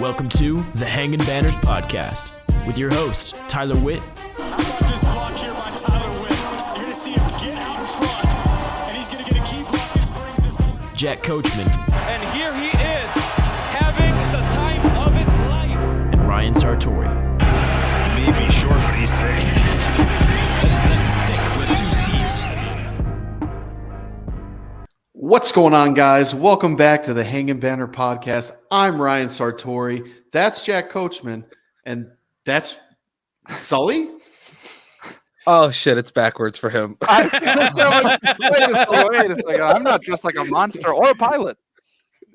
Welcome to the Hangin Banners podcast with your host, Tyler Witt. How about this block here by Tyler Witt? You're going to see him get out in front, and he's going to get a key block that springs this play. Jack Coachman. And here he is, having the time of his life. And Ryan Sartori. He may be short, but he's thick. That's thick with two C's. What's going on, guys? Welcome back to the Hangin Banner podcast. I'm Ryan Sartori. That's Jack Coachman. And that's Sully? Oh, shit. It's backwards for him. Wait a second. I'm not dressed like a monster or a pilot.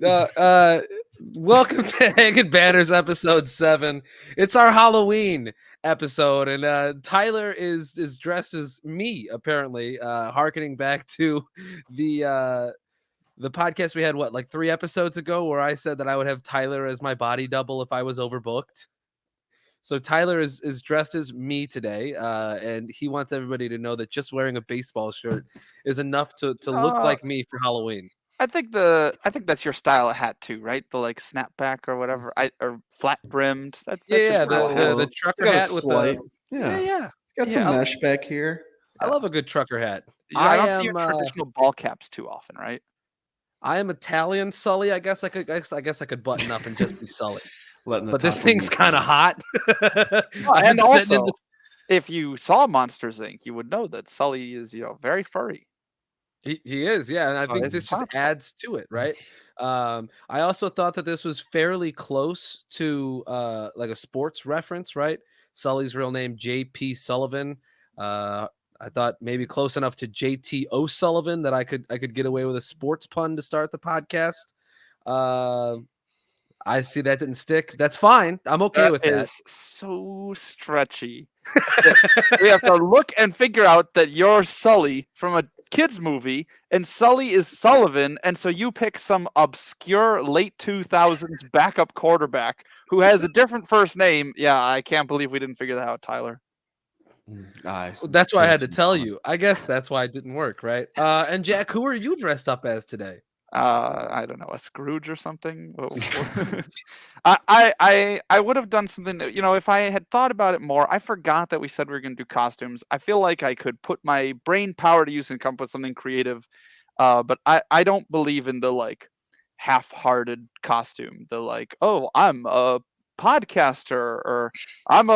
Welcome to Hangin Banners episode 7. It's our Halloween episode, and Tyler is dressed as me, apparently, hearkening back to the podcast we had, like 3 episodes ago, where I said that I would have Tyler as my body double if I was overbooked. So Tyler is dressed as me today, and he wants everybody to know that just wearing a baseball shirt is enough to look like me for Halloween. I think that's your style of hat too, right? The like snapback or whatever, or flat brimmed. That's the trucker hat with the yeah. Got some mesh back here. I love a good trucker hat. I don't see your traditional ball caps too often, right? I am Italian Sully. I guess I could button up and just be Sully. But this thing's kind of hot. And also, if you saw Monsters Inc., you would know that Sully is, very furry. He is, yeah, and I think this just adds to it, right? I also thought that this was fairly close to like a sports reference, right? Sully's real name, J.P. Sullivan. I thought maybe close enough to J.T. O'Sullivan that I could get away with a sports pun to start the podcast. I see that didn't stick. That's fine. I'm okay with that. That is so stretchy. We have to look and figure out that you're Sully from a kids movie, and Sully is Sullivan, and so you pick some obscure late 2000s backup quarterback who has a different first name. Yeah, I can't believe we didn't figure that out, Tyler. That's why I had to tell you. I guess that's why it didn't work, right? And Jack, who are you dressed up as today? I don't know, a Scrooge or something. I would have done something. If I had thought about it more. I forgot that we said we were going to do costumes. I feel like I could put my brain power to use and come up with something creative. But I don't believe in the like half-hearted costume. The like, oh, I'm a podcaster, or I'm a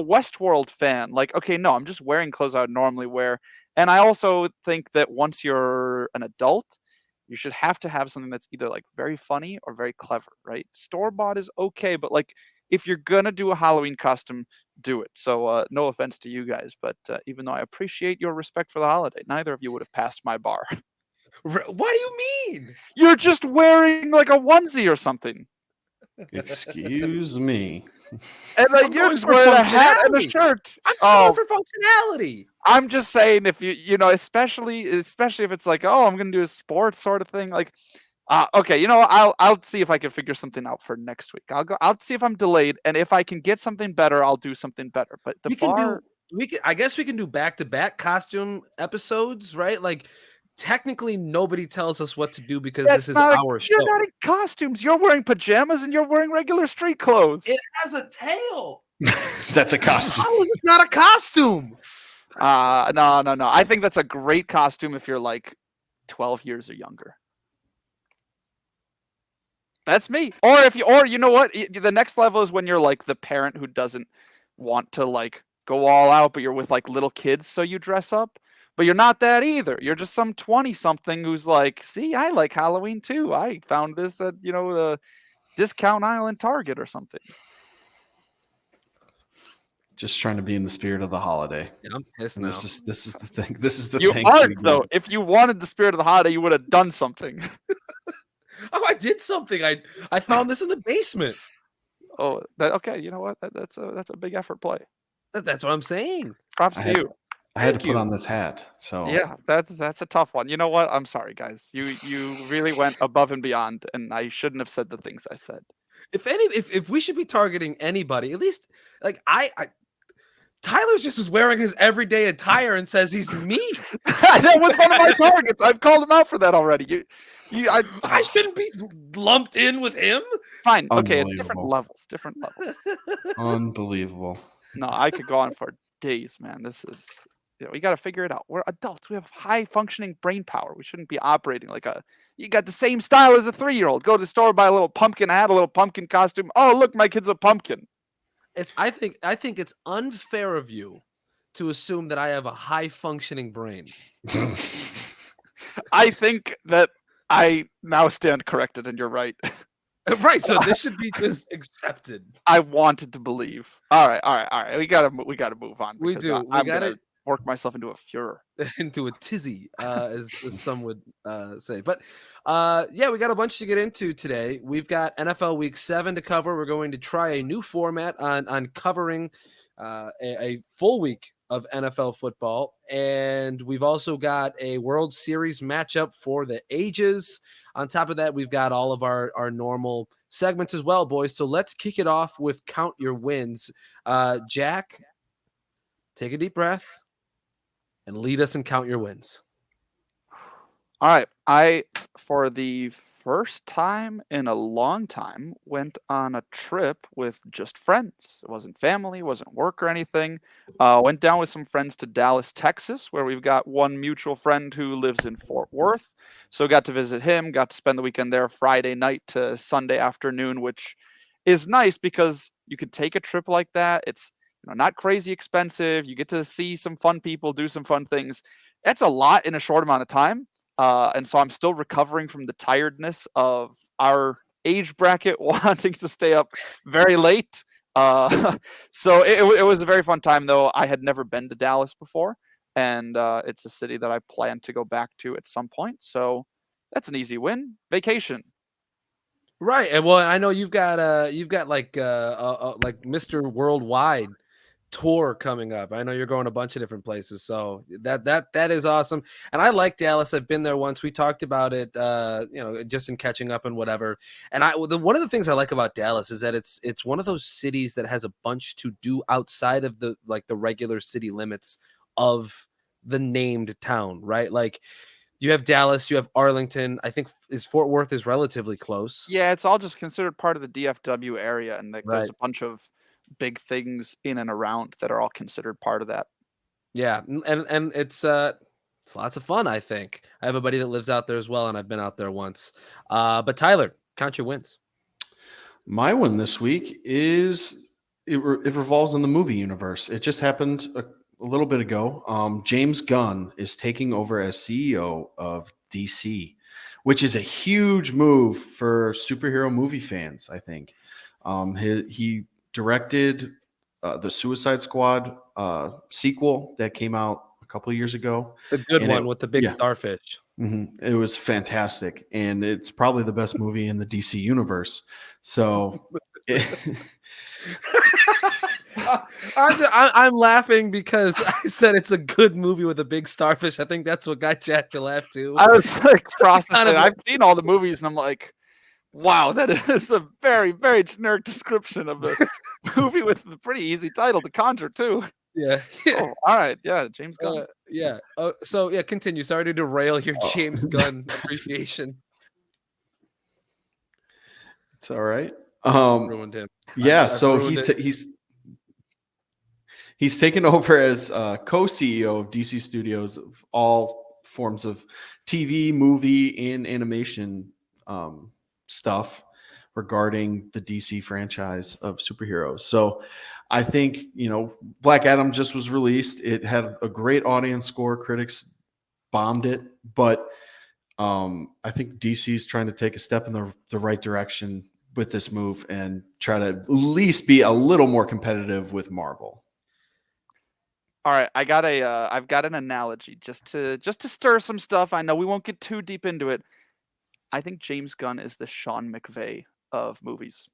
Westworld fan. Like, okay, no, I'm just wearing clothes I would normally wear. And I also think that once you're an adult, you should have to have something that's either like very funny or very clever, right? Store-bought is okay, but like if you're gonna do a Halloween costume, do it. So no offense to you guys, but even though I appreciate your respect for the holiday, neither of you would have passed my bar. What do you mean? You're just wearing like a onesie or something. Excuse me. And like you're just wearing a hat and a shirt. I'm going for functionality. I'm just saying, if especially if it's like, oh, I'm gonna do a sports sort of thing, like, okay, I'll see if I can figure something out for next week. I'll see if I'm delayed, and if I can get something better, I'll do something better. But I guess we can do back-to-back costume episodes, right? Like, technically, nobody tells us what to do because this is our show. You're not in costumes. You're wearing pajamas and you're wearing regular street clothes. It has a tail. That's a costume. How is this not a costume? No. I think that's a great costume if you're like 12 years or younger. That's me. Or you know what? The next level is when you're like the parent who doesn't want to like go all out, but you're with like little kids, so you dress up. But you're not that either. You're just some 20-something who's like, see, I like Halloween too. I found this at, the discount aisle in Target or something. Just trying to be in the spirit of the holiday. Yeah, I'm pissed now. This is the thing. This is the you thing. Aren't, though. If you wanted the spirit of the holiday, you would have done something. Oh, I did something. I found this in the basement. Oh, okay. You know what? That's a big effort play. That's what I'm saying. Props to you. I had to put on this hat. So yeah, that's a tough one. You know what? I'm sorry, guys. You really went above and beyond, and I shouldn't have said the things I said. If we should be targeting anybody, at least like Tyler's just is wearing his everyday attire and says he's me. That was one of my targets. I've called him out for that already. I shouldn't be lumped in with him. Fine. Okay, it's different levels. Different levels. Unbelievable. No, I could go on for days, man. This is, we got to figure it out. We're adults. We have high functioning brain power. We shouldn't be operating like you got the same style as a 3-year-old. Go to the store, buy a little pumpkin hat, a little pumpkin costume. Oh, look, my kid's a pumpkin. I think it's unfair of you to assume that I have a high functioning brain. I think that I now stand corrected, and you're right. Right, so this should be just accepted. I wanted to believe. All right. We gotta move on. We do. I'm gonna work myself into a furor, into a tizzy, as some would say. But yeah, we got a bunch to get into today. We've got NFL Week 7 to cover. We're going to try a new format on covering a full week of NFL football, and we've also got a World Series matchup for the ages. On top of that, we've got all of our normal segments as well, boys. So let's kick it off with Count Your Wins. Jack, take a deep breath and lead us and count your wins. All right. I, for the first time in a long time, went on a trip with just friends. It wasn't family, wasn't work or anything. Went down with some friends to Dallas, Texas, where we've got one mutual friend who lives in Fort Worth. So got to visit him, got to spend the weekend there Friday night to Sunday afternoon, which is nice because you could take a trip like that. It's not crazy expensive. You get to see some fun people, do some fun things. That's a lot in a short amount of time. And so I'm still recovering from the tiredness of our age bracket wanting to stay up very late. So it was a very fun time, though. I had never been to Dallas before, and it's a city that I plan to go back to at some point. So that's an easy win. Vacation. Right. And well, I know you've got like Mr. Worldwide tour coming up. I know you're going a bunch of different places, so that is awesome. And I like Dallas. I've been there once. We talked about it, just in catching up and whatever. And one of the things I like about Dallas is that it's one of those cities that has a bunch to do outside of the regular city limits of the named town, right? Like you have Dallas, you have Arlington. I think Fort Worth is relatively close. Yeah, it's all just considered part of the DFW area, and there's a bunch of big things in and around that are all considered part of that. Yeah, and it's lots of fun. I think I have a buddy that lives out there as well, and I've been out there once. But Tyler, count your wins. My win this week is it revolves in the movie universe. It just happened a little bit ago. James Gunn is taking over as CEO of DC, which is a huge move for superhero movie fans. I think he directed the Suicide Squad sequel that came out a couple of years ago. The good one with the big starfish. Mm-hmm. It was fantastic, and it's probably the best movie in the DC universe. So I'm laughing because I said it's a good movie with a big starfish. I think that's what got Jack to laugh too. I was like processing. I've seen all the movies, and I'm like, wow, that is a very, very generic description of the movie with a pretty easy title, The Conjure, too. Yeah. Oh, all right. Yeah, James Gunn. Yeah. So, yeah, continue. Sorry to derail your James Gunn appreciation. It's all right. Ruined him. Yeah, so he's taken over as co-CEO of DC Studios of all forms of TV, movie, and animation stuff regarding the DC franchise of superheroes. So I think, Black Adam just was released. It had a great audience score. Critics bombed it, but I think DC is trying to take a step in the right direction with this move and try to at least be a little more competitive with Marvel. All right, I've got an analogy just to stir some stuff. I know we won't get too deep into it. I think James Gunn is the Sean McVay of movies.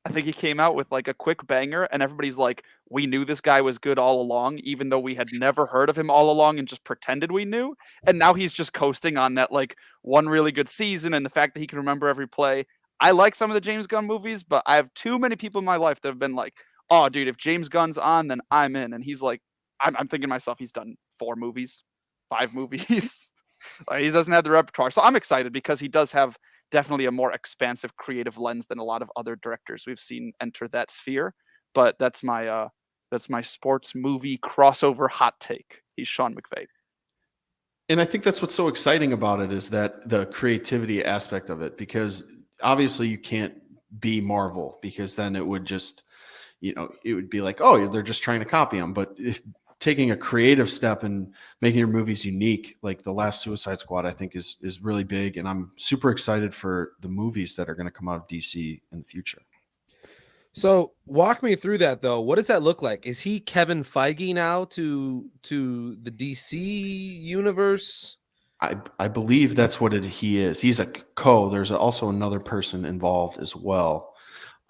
I think he came out with like a quick banger, and everybody's like, we knew this guy was good all along, even though we had never heard of him all along and just pretended we knew. And now he's just coasting on that like one really good season and the fact that he can remember every play. I like some of the James Gunn movies, but I have too many people in my life that have been like, oh, dude, if James Gunn's on, then I'm in. And he's like, I'm thinking to myself, he's done 4 movies, 5 movies. He doesn't have the repertoire. So I'm excited because he does have definitely a more expansive creative lens than a lot of other directors we've seen enter that sphere. But that's my sports movie crossover hot take. He's Sean McVay. And I think that's what's so exciting about it is that the creativity aspect of it, because obviously you can't be Marvel, because then it would just, it would be like, oh, they're just trying to copy them. But if taking a creative step and making your movies unique, like the last Suicide Squad, I think is really big. And I'm super excited for the movies that are going to come out of DC in the future. So walk me through that, though. What does that look like? Is he Kevin Feige now to the DC universe? I believe that's what he is. He's a co. There's also another person involved as well.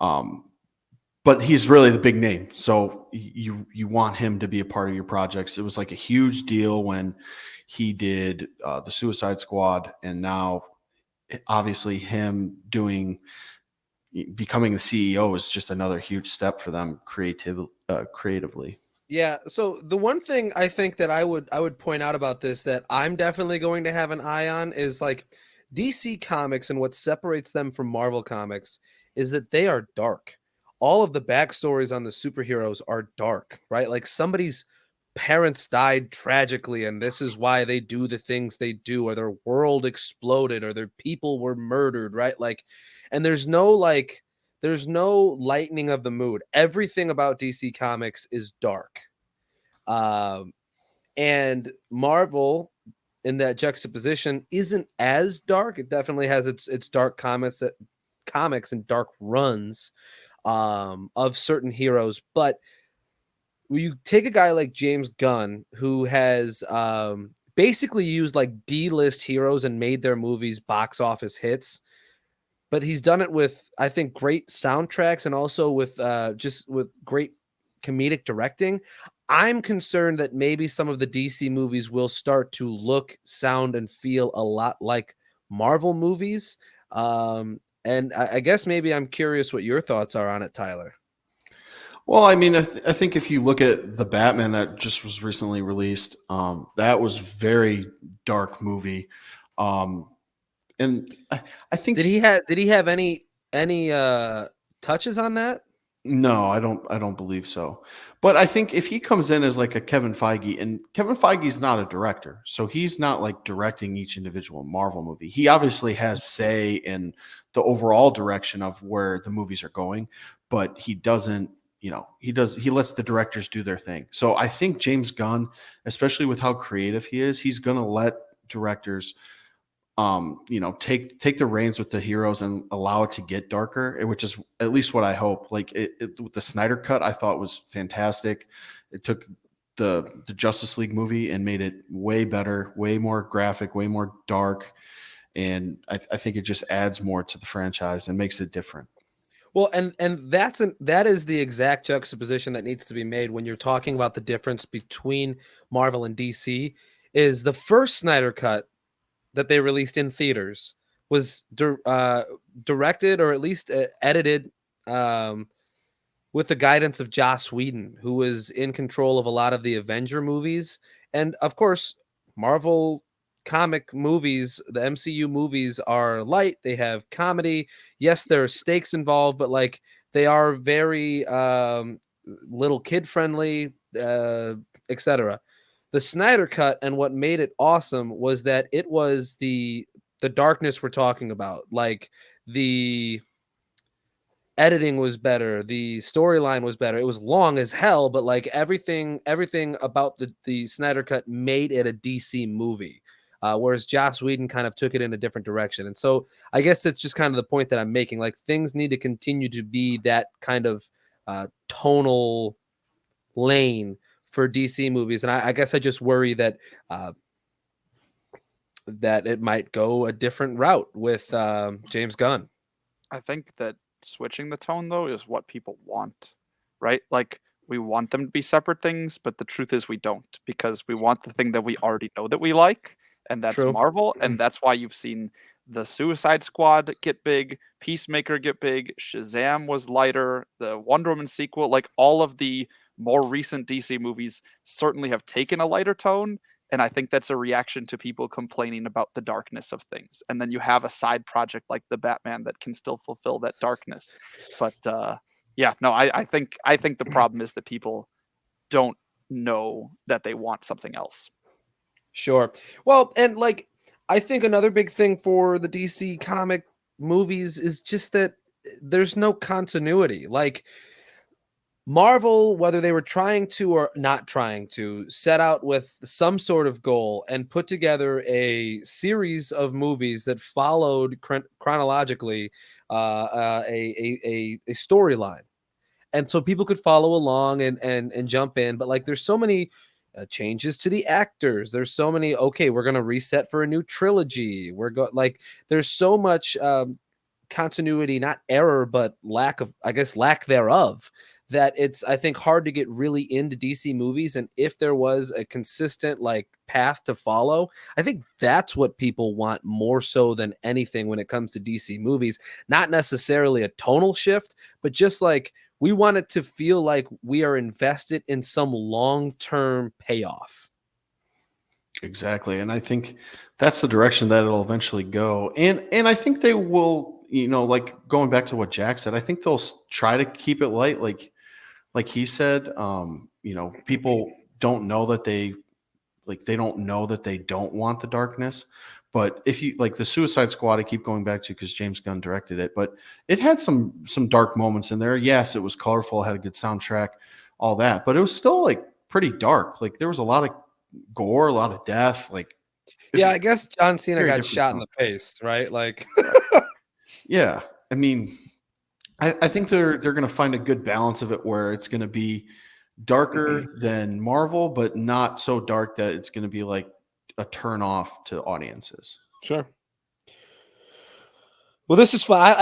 But he's really the big name. So you want him to be a part of your projects. It was like a huge deal when he did the Suicide Squad. And now obviously him becoming the CEO is just another huge step for them creatively. Yeah. So the one thing I think that I would point out about this that I'm definitely going to have an eye on is like DC Comics, and what separates them from Marvel Comics is that they are dark. All of the backstories on the superheroes are dark, right? Like somebody's parents died tragically, and this is why they do the things they do, or their world exploded, or their people were murdered, right? Like, and there's no lightening of the mood. Everything about DC Comics is dark. And Marvel, in that juxtaposition, isn't as dark. It definitely has its dark comics and dark runs of certain heroes. But when you take a guy like James Gunn, who has basically used like D-list heroes and made their movies box office hits, but he's done it with, I think, great soundtracks and also with just with great comedic directing. I'm concerned that maybe some of the DC movies will start to look, sound, and feel a lot like Marvel movies. And I guess maybe I'm curious what your thoughts are on it, Tyler. Well, I mean, I think if you look at the Batman that just was recently released, that was very dark movie. And I think did he have any touches on that? No, I don't believe so. But I think if he comes in as like a Kevin Feige, and Kevin Feige's not a director, so he's not like directing each individual Marvel movie. He obviously has say in the overall direction of where the movies are going, but he doesn't, he lets the directors do their thing. So I think James Gunn, especially with how creative he is, he's going to let directors take the reins with the heroes and allow it to get darker, which is at least what I hope. Like with the Snyder Cut, I thought was fantastic. It took the Justice League movie and made it way better, way more graphic, way more dark. And I think it just adds more to the franchise and makes it different. Well, and that is the exact juxtaposition that needs to be made when you're talking about the difference between Marvel and DC. Is the first Snyder Cut that they released in theaters was directed, or at least edited, with the guidance of Joss Whedon, who was in control of a lot of the Avenger movies. And of course, Marvel comic movies, the MCU movies, are light. They have comedy. Yes, there are stakes involved, but like they are very little kid friendly, etc. The Snyder Cut, and what made it awesome was that it was the darkness we're talking about. Like the editing was better, the storyline was better. It was long as hell, but like everything about the Snyder Cut made it a DC movie. Whereas Joss Whedon kind of took it in a different direction. And so I guess it's just kind of the point that I'm making. Like things need to continue to be that kind of tonal lane for DC movies. And I guess I just worry that that it might go a different route with James Gunn. I think that switching the tone, though, is what people want, right? Like, we want them to be separate things, but the truth is we don't, because we want the thing that we already know that we like, and that's True. Marvel, and that's why you've seen the Suicide Squad get big, Peacemaker get big, Shazam was lighter, the Wonder Woman sequel, like all of the more recent DC movies certainly have taken a lighter tone, And I think that's a reaction to people complaining about the darkness of things. And then you have a side project like the Batman that can still fulfill that darkness. But I think the problem is that people don't know that they want something else. Sure. Well, and like I think another big thing for the DC comic movies is just that there's no continuity. Like Marvel, whether they were trying to or not trying to, set out with some sort of goal and put together a series of movies that followed chronologically a storyline, and so people could follow along and jump in. But like, there's so many changes to the actors. There's so many. Okay, we're gonna reset for a new trilogy. There's so much continuity, not error, but lack thereof, that it's, I think, hard to get really into DC movies. And if there was a consistent like path to follow, I think that's what people want more so than anything when it comes to DC movies. Not necessarily a tonal shift, but just like we want it to feel like we are invested in some long-term payoff. Exactly. And I think that's the direction that it'll eventually go. And I think they will, like going back to what Jack said, I think they'll try to keep it light. Like he said, people don't know that they don't know that they don't want the darkness. But if you like the Suicide Squad, I keep going back to because James Gunn directed it, but it had some dark moments in there. Yes, it was colorful, had a good soundtrack, all that, but it was still like pretty dark. Like there was a lot of gore, a lot of death. Like, yeah, I guess John Cena very got different shot in tone. the face, right? Like, Yeah, I mean, I think they're going to find a good balance of it where it's going to be darker than Marvel, but not so dark that it's going to be like a turn off to audiences. sure. Well, this is fun.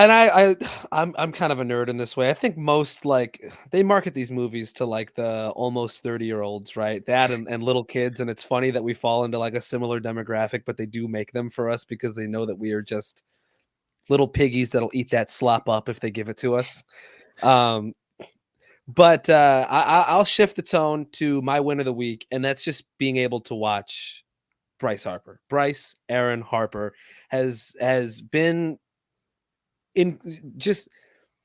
I'm kind of a nerd in this way. I think most they market these movies to like the almost 30-year-olds, right? That and little kids, and it's funny that we fall into like a similar demographic, but they do make them for us because they know that we are just little piggies that'll eat that slop up if they give it to us. But I'll shift the tone to my win of the week, and that's just being able to watch Bryce Harper. Bryce Aaron Harper has been just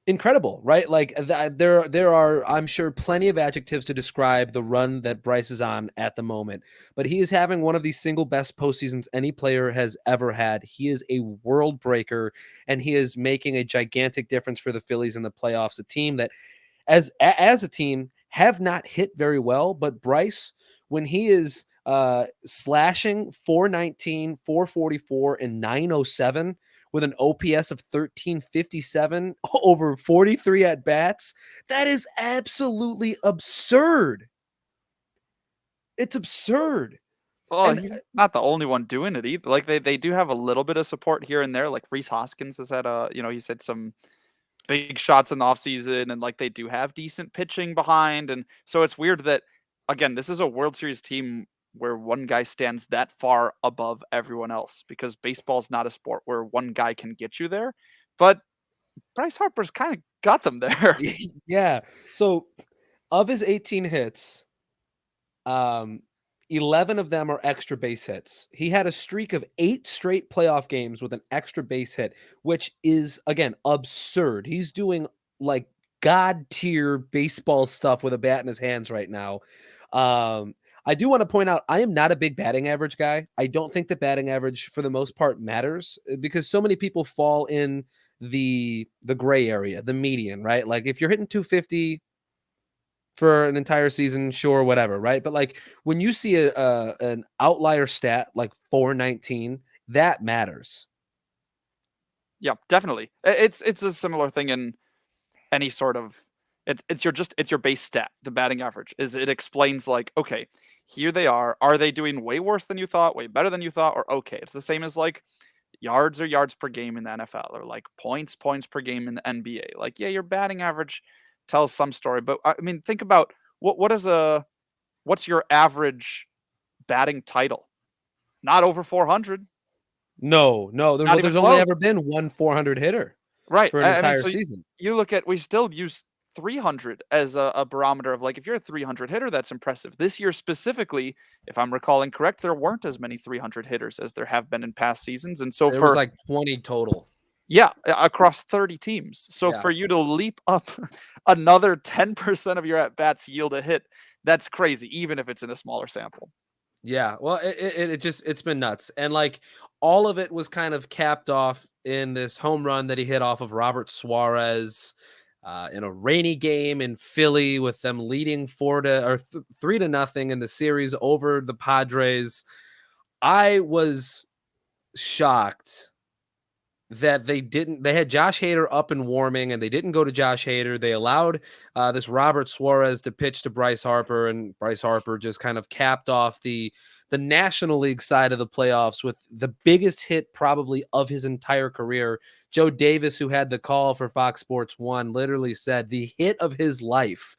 incredible, right? Like there are, I'm sure, plenty of adjectives to describe the run that Bryce is on at the moment, but he is having one of the single best postseasons any player has ever had. He is a world breaker, and he is making a gigantic difference for the Phillies in the playoffs, a team that as a team have not hit very well, but Bryce, when he is slashing 419, 444, and 907 with an OPS of 1357 over 43 at bats, that is absolutely absurd. It's absurd. Well, he's not the only one doing it either. Like they do have a little bit of support here and there. Like Rhys Hoskins has had he's had some big shots in the offseason, and like they do have decent pitching behind. And so it's weird that, again, this is a World Series team where one guy stands that far above everyone else, because baseball's not a sport where one guy can get you there. But Bryce Harper's kind of got them there. Yeah. So of his 18 hits, 11 of them are extra base hits. He had a streak of 8 straight playoff games with an extra base hit, which is, again, absurd. He's doing like god tier baseball stuff with a bat in his hands right now. I do want to point out, I am not a big batting average guy. I don't think the batting average for the most part matters, because so many people fall in the gray area, the median, right? Like if you're hitting 250 for an entire season, sure, whatever, right? But like when you see an outlier stat like 419, that matters. Yeah, definitely. It's a similar thing in any sort of it's your base stat. The batting average it explains like, okay, here they are. Are they doing way worse than you thought, way better than you thought, or okay? It's the same as like yards or yards per game in the NFL, or like points per game in the NBA. Like, yeah, your batting average tells some story, but I mean, think about what's your average batting title? Not over 400. No, Not even there's only close. ever been one 400 hitter, Right. for an I mean, entire so season. you look at, we still use 300 as a barometer of like, if you're a 300 hitter, that's impressive. This year specifically, if I'm recalling correct, there weren't as many 300 hitters as there have been in past seasons. And so There was like 20 total. yeah, across 30 teams. So Yeah. for you to leap up another 10% of your at-bats yield a hit, that's crazy, even if it's in a smaller sample. Yeah, well, it's been nuts. And like all of it was kind of capped off in this home run that he hit off of Robert Suarez in a rainy game in Philly with them leading 3-0 in the series over the Padres. I was shocked that they had Josh Hader up and warming, and they didn't go to Josh Hader. They allowed this Robert Suarez to pitch to Bryce Harper, and Bryce Harper just kind of capped off the National League side of the playoffs with the biggest hit probably of his entire career. Joe Davis, who had the call for Fox Sports 1, literally said the hit of his life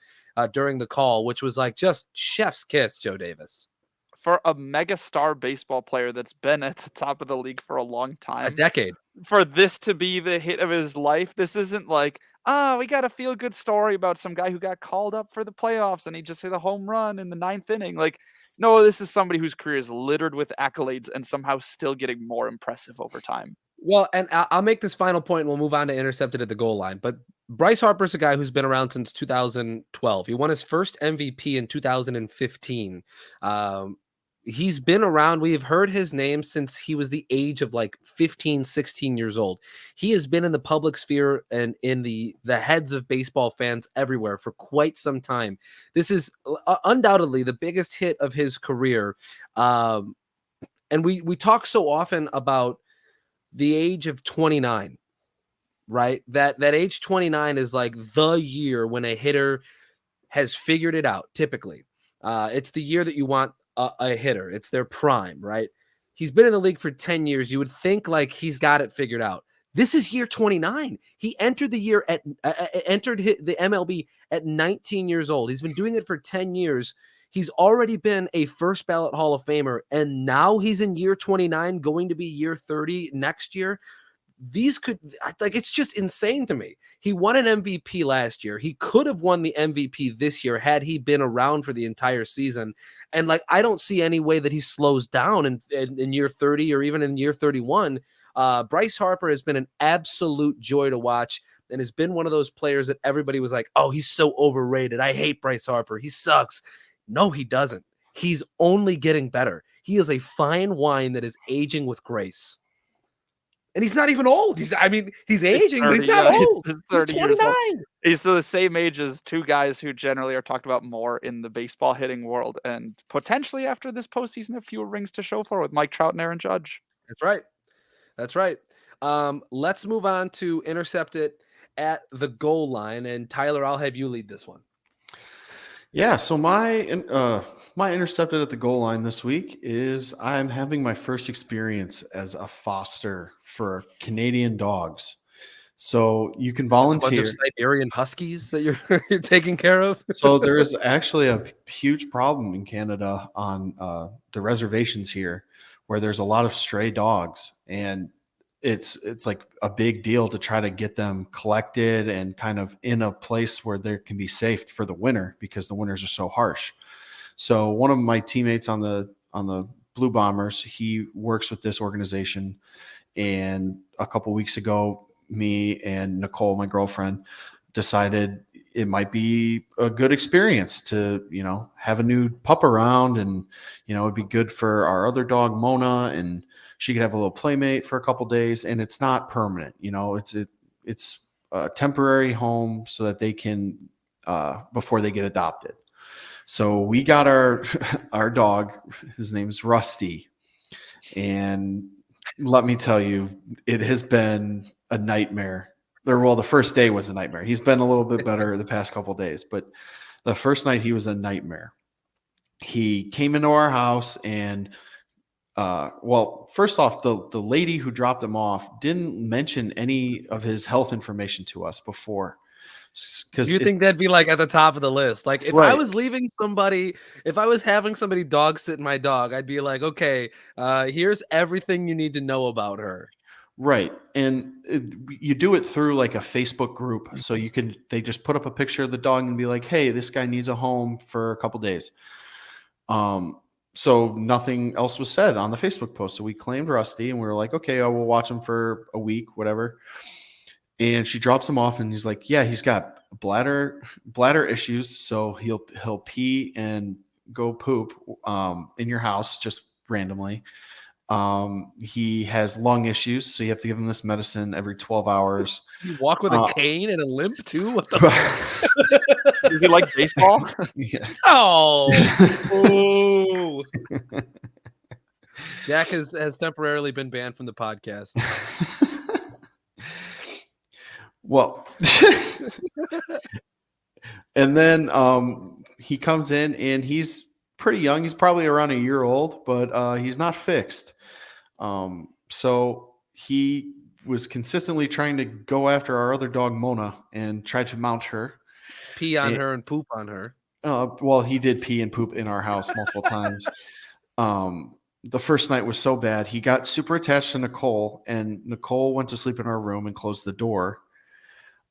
during the call, which was like just chef's kiss, Joe Davis. For a mega star baseball player that's been at the top of the league for a long time, a decade, for this to be the hit of his life, this isn't like, we got a feel good story about some guy who got called up for the playoffs and he just hit a home run in the 9th inning. Like, no, this is somebody whose career is littered with accolades and somehow still getting more impressive over time. Well, and I'll make this final point and we'll move on to Intercepted at the goal line. But Bryce Harper's a guy who's been around since 2012. He won his first MVP in 2015. He's been around. We have heard his name since he was the age of like 15, 16 years old. He has been in the public sphere and in the heads of baseball fans everywhere for quite some time. This is undoubtedly the biggest hit of his career. And we talk so often about the age of 29, right? That age 29 is like the year when a hitter has figured it out. Typically, it's the year that you want a hitter. It's their prime, right? He's been in the league for 10 years. You would think like he's got it figured out. This is year 29. He entered the year entered the MLB at 19 years old. He's been doing it for 10 years. He's already been a first ballot Hall of Famer, and now he's in year 29, going to be year 30 next year. These could, like, it's just insane to me. He won an MVP last year. He could have won the MVP this year had he been around for the entire season. And like, I don't see any way that he slows down in year 30 or even in year 31. Bryce Harper has been an absolute joy to watch and has been one of those players that everybody was like, oh, he's so overrated. I hate Bryce Harper. He sucks. No, he doesn't. He's only getting better. He is a fine wine that is aging with grace. And he's not even old. He's aging, 30, but he's not old. He's 30 years old. He's the same age as two guys who generally are talked about more in the baseball hitting world. And potentially after this postseason, a few rings to show for with Mike Trout and Aaron Judge. That's right. That's right. Let's move on to Intercepted at the goal line. And Tyler, I'll have you lead this one. Yeah, so my Intercepted at the goal line this week is I'm having my first experience as a foster for Canadian dogs. So you can volunteer. A bunch of Siberian Huskies that you're taking care of. So there is actually a huge problem in Canada on the reservations here, where there's a lot of stray dogs, and it's like a big deal to try to get them collected and kind of in a place where they can be safe for the winter, because the winters are so harsh. So one of my teammates on the Blue Bombers, he works with this organization, and a couple weeks ago, me and Nicole, my girlfriend, decided it might be a good experience to, have a new pup around, and, it'd be good for our other dog, Mona, and she could have a little playmate for a couple days, and it's not permanent. It's a temporary home so that they can, before they get adopted. So we got our dog, his name's Rusty. And let me tell you, it has been a nightmare. The first day was a nightmare. He's been a little bit better the past couple of days, but the first night he was a nightmare. He came into our house and, first off, the lady who dropped him off didn't mention any of his health information to us before. Because you think that'd be like at the top of the list? Like if right. I was having somebody dog sit my dog, I'd be like, okay, here's everything you need to know about her. Right. And you do it through like a Facebook group. So they just put up a picture of the dog and be like, hey, this guy needs a home for a couple days. So nothing else was said on the Facebook post. So we claimed Rusty and we were like, okay, we'll watch him for a week, whatever. And she drops him off and he's like, yeah, he's got bladder issues. So he'll pee and go poop in your house just randomly. He has lung issues, so you have to give him this medicine every 12 hours. You walk with a cane and a limp too? What the Does he like baseball? Yeah. Oh. Jack has temporarily been banned from the podcast. Well, and then he comes in and he's pretty young. He's probably around a year old, but he's not fixed. So he was consistently trying to go after our other dog, Mona, and try to mount her. Pee on her and poop on her. Well, he did pee and poop in our house multiple times. The first night was so bad. He got super attached to Nicole, and Nicole went to sleep in our room and closed the door.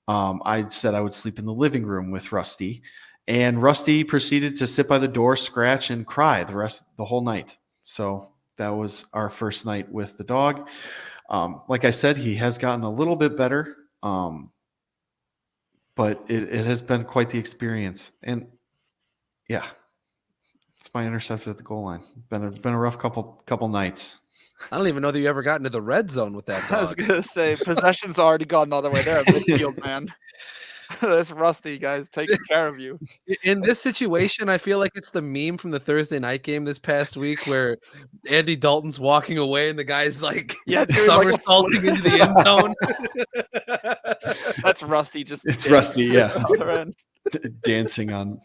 I said I would sleep in the living room with Rusty, and Rusty proceeded to sit by the door, scratch, and cry the whole night. So that was our first night with the dog. Like I said, he has gotten a little bit better, but it has been quite the experience. And yeah, it's my intercepted at the goal line. Been a rough couple nights. I don't even know that you ever got into the red zone with that dog. I was gonna say possession's already gone the other way there. Midfield, man. That's Rusty, guys, taking care of you. In this situation, I feel like it's the meme from the Thursday night game this past week where Andy Dalton's walking away and the guy's like somersaulting into the end zone. That's Rusty. It's Rusty, yeah. Other end. Dancing on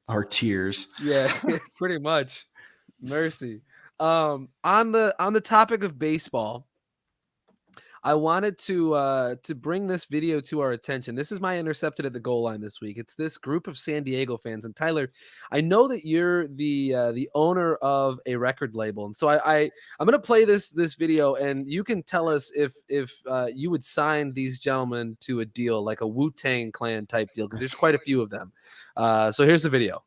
our tears. Yeah, pretty much. Mercy. On the topic of baseball, I wanted to bring this video to our attention. This is my intercepted at the goal line this week. It's this group of San Diego fans. And Tyler, I know that you're the owner of a record label, and so I'm going to play this video, and you can tell us if you would sign these gentlemen to a deal like a Wu-Tang Clan type deal, because there's quite a few of them. So here's the video.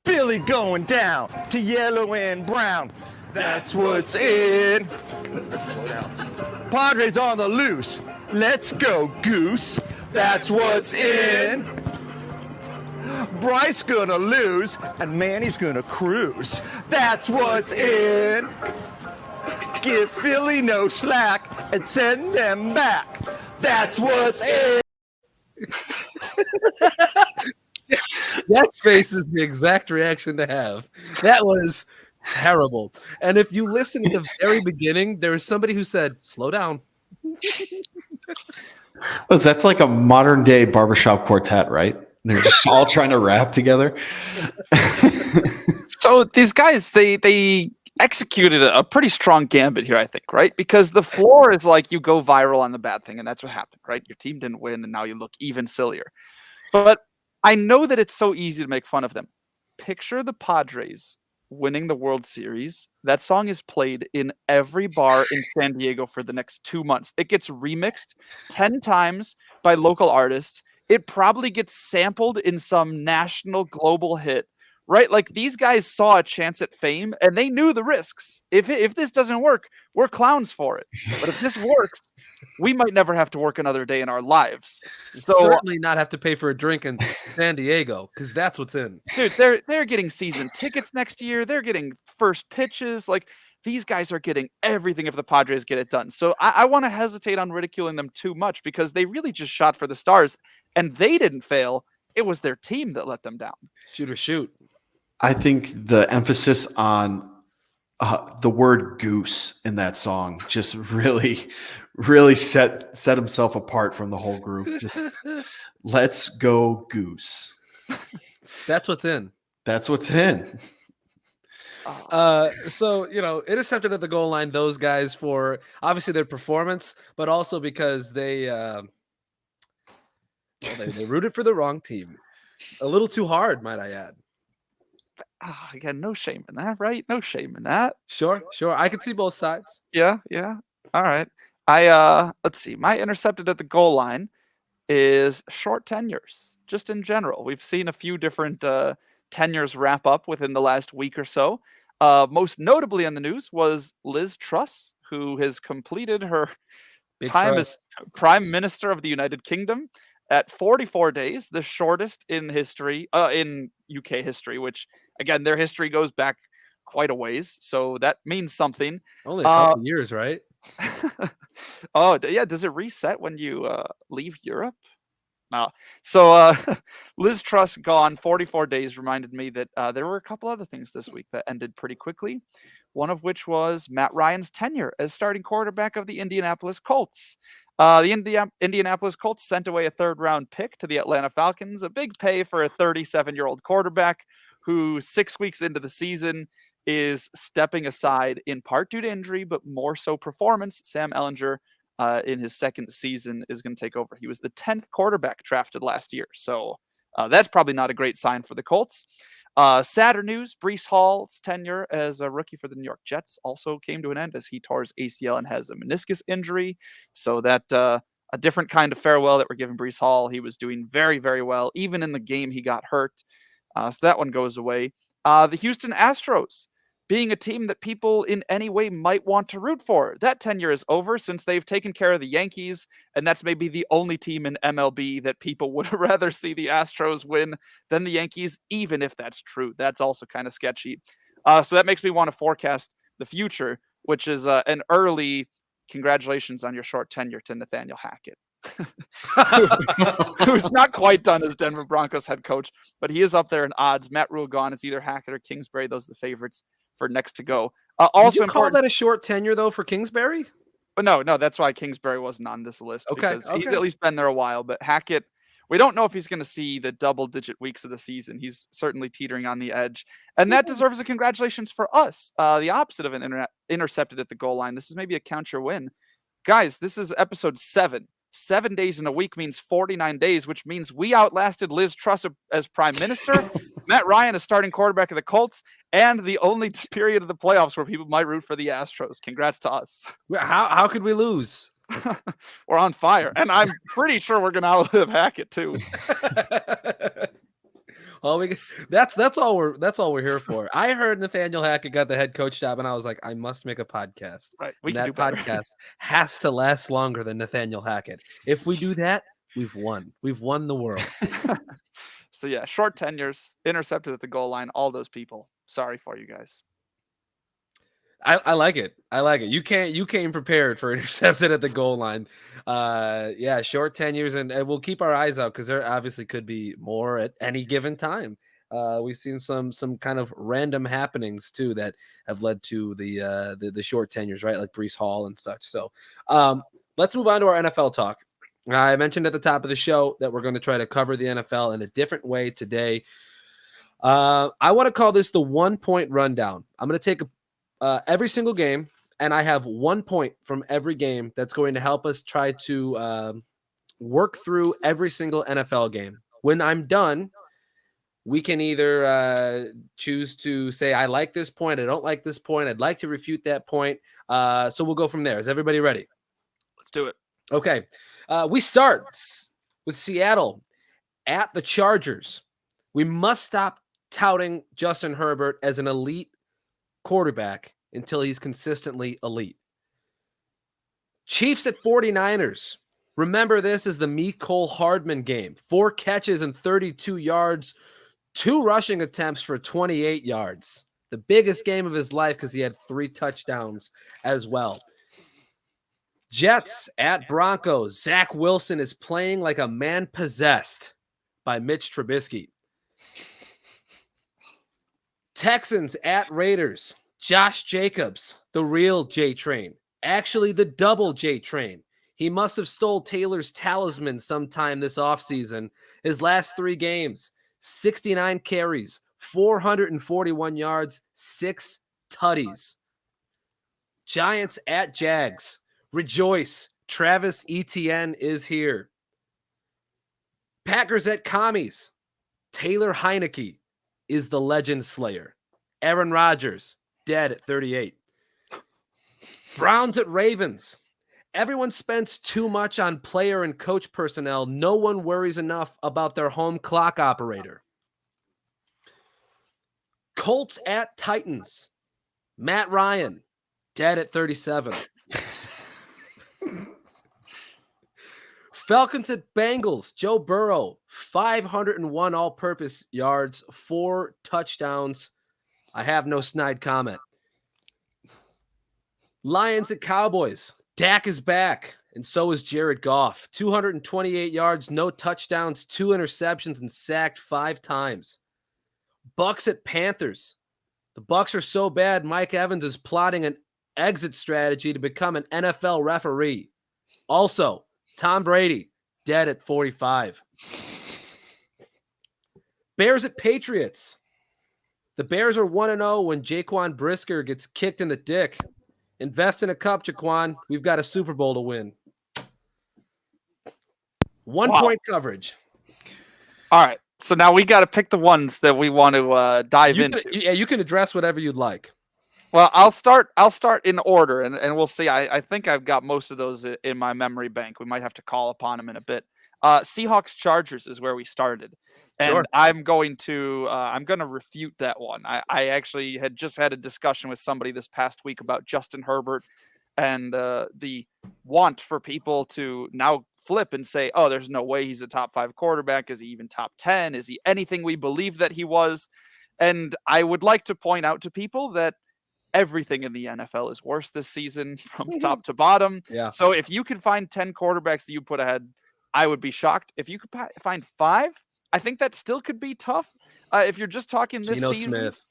Philly going down to yellow and brown. That's what's in. Padres on the loose. Let's go, Goose. That's what's in. Bryce gonna lose, and Manny's gonna cruise. That's what's in. Give Philly no slack and send them back. That's what's in. Yes, face is the exact reaction to have. That was terrible. And if you listen at the very beginning, there was somebody who said, slow down. Well, that's like a modern day barbershop quartet, right? They're just all trying to rap together. So these guys, they executed a pretty strong gambit here, I think, right? Because the floor is like you go viral on the bad thing, and that's what happened, right? Your team didn't win, and now you look even sillier. But I know that it's so easy to make fun of them. Picture the Padres winning the World Series. That song is played in every bar in San Diego for the next 2 months. It gets remixed 10 times by local artists. It probably gets sampled in some national global hit, right? Like, these guys saw a chance at fame and they knew the risks. If this doesn't work, we're clowns for it. But if this works, we might never have to work another day in our lives. So certainly not have to pay for a drink in San Diego, because that's what's in. Dude, they're getting season tickets next year. They're getting first pitches. Like, these guys are getting everything if the Padres get it done. So I want to hesitate on ridiculing them too much, because they really just shot for the stars and they didn't fail. It was their team that let them down. Shoot or shoot. I think the emphasis on the word goose in that song just really set himself apart from the whole group. Just let's go goose. That's what's in. That's what's in. So, intercepted at the goal line, those guys, for obviously their performance, but also because they rooted for the wrong team. A little too hard, might I add. Again, no shame in that, right? No shame in that. Sure. I can see both sides. Yeah. All right. Let's see. My intercepted at the goal line is short tenures, just in general. We've seen a few different tenures wrap up within the last week or so. Most notably on the news was Liz Truss, who has completed her time as Prime Minister of the United Kingdom at 44 days, the shortest in history, in UK history, which, again, their history goes back quite a ways, so that means something. Only a couple years, right? Oh, yeah. Does it reset when you leave Europe? No. So Liz Truss gone 44 days reminded me that there were a couple other things this week that ended pretty quickly. One of which was Matt Ryan's tenure as starting quarterback of the Indianapolis Colts. The Indianapolis Colts sent away a third-round pick to the Atlanta Falcons, a big pay for a 37-year-old quarterback who 6 weeks into the season is stepping aside in part due to injury, but more so performance. Sam Ehlinger, in his second season, is going to take over. He was the 10th quarterback drafted last year, so that's probably not a great sign for the Colts. Sadder news, Breece Hall's tenure as a rookie for the New York Jets also came to an end as he tore his ACL and has a meniscus injury. So that a different kind of farewell that we're giving Breece Hall. He was doing very, very well, even in the game he got hurt. So that one goes away. The Houston Astros, being a team that people in any way might want to root for. That tenure is over since they've taken care of the Yankees, and that's maybe the only team in MLB that people would rather see the Astros win than the Yankees, even if that's true. That's also kind of sketchy. So that makes me want to forecast the future, which is an early congratulations on your short tenure to Nathaniel Hackett. Who's not quite done as Denver Broncos head coach, but he is up there in odds. Matt Rule gone. It's either Hackett or Kingsbury. Those are the favorites for next to go. Also, Did you call that a short tenure though for Kingsbury? But no, that's why Kingsbury wasn't on this list. Okay, Because he's at least been there a while. But Hackett, we don't know if he's going to see the double-digit weeks of the season. He's certainly teetering on the edge, and that deserves a congratulations for us. The opposite of an intercepted at the goal line. This is maybe a count your win, guys. This is episode 7. 7 days in a week means 49 days, which means we outlasted Liz Truss as prime minister, Matt Ryan as starting quarterback of the Colts, and the only period of the playoffs where people might root for the Astros. Congrats to us. How could we lose? We're on fire, and I'm pretty sure we're going to outlive Hackett too. That's all we're here for. I heard Nathaniel Hackett got the head coach job, and I was like, I must make a podcast. Right, that podcast has to last longer than Nathaniel Hackett. If we do that, we've won. We've won the world. So yeah, short tenures, intercepted at the goal line. All those people. Sorry for you guys. I like it. I like it. You came prepared for intercepted at the goal line. Yeah, short tenures, and we'll keep our eyes out because there obviously could be more at any given time. We've seen some kind of random happenings too that have led to the short tenures, right? Like Breece Hall and such. So let's move on to our NFL talk. I mentioned at the top of the show that we're going to try to cover the NFL in a different way today. I want to call this the 1 point rundown. I'm going to take every single game, and I have 1 point from every game that's going to help us try to work through every single NFL game. When I'm done, we can either choose to say, I like this point, I don't like this point, I'd like to refute that point. So we'll go from there. Is everybody ready? Let's do it. Okay. We start with Seattle at the Chargers. We must stop touting Justin Herbert as an elite quarterback until he's consistently elite. Chiefs at 49ers. Remember, this is the Mecole Hardman game. 4 catches and 32 yards, 2 rushing attempts for 28 yards. The biggest game of his life because he had 3 touchdowns as well. Jets at Broncos. Zach Wilson is playing like a man possessed by Mitch Trubisky. Texans at Raiders. Josh Jacobs, the real J Train. Actually, the double J Train. He must have stole Taylor's talisman sometime this offseason. His last 3 games, 69 carries, 441 yards, 6 tutties. Giants at Jags. Rejoice, Travis Etienne is here. Packers at Commies. Taylor Heineke is the legend slayer. Aaron Rodgers, dead at 38. Browns at Ravens. Everyone spends too much on player and coach personnel. No one worries enough about their home clock operator. Colts at Titans. Matt Ryan, dead at 37. Falcons at Bengals. Joe Burrow, 501 all-purpose yards, 4 touchdowns. I have no snide comment. Lions at Cowboys. Dak is back, and so is Jared Goff. 228 yards, no touchdowns, 2 interceptions, and sacked 5 times. Bucks at Panthers. The Bucks are so bad, Mike Evans is plotting an exit strategy to become an NFL referee. Also, Tom Brady, dead at 45. Bears at Patriots. The Bears are 1-0 when Jaquan Brisker gets kicked in the dick. Invest in a cup, Jaquan. We've got a Super Bowl to win. 1 point coverage. All right. So now we got to pick the ones that we want to dive into. You can address whatever you'd like. Well, I'll start in order, and we'll see. I think I've got most of those in my memory bank. We might have to call upon them in a bit. Seahawks Chargers is where we started, and Sure. I'm going to refute that one. I actually had just had a discussion with somebody this past week about Justin Herbert and the want for people to now flip and say, oh, there's no way he's a top 5 quarterback. Is he even top 10? Is he anything we believe that he was? And I would like to point out to people that everything in the NFL is worse this season from top to bottom. Yeah. So if you could find 10 quarterbacks that you put ahead, I would be shocked. If you could find 5, I think that still could be tough. If you're just talking this Geno season. Smith.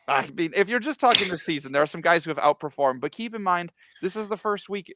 I mean, if you're just talking this season, there are some guys who have outperformed, but keep in mind, this is the first week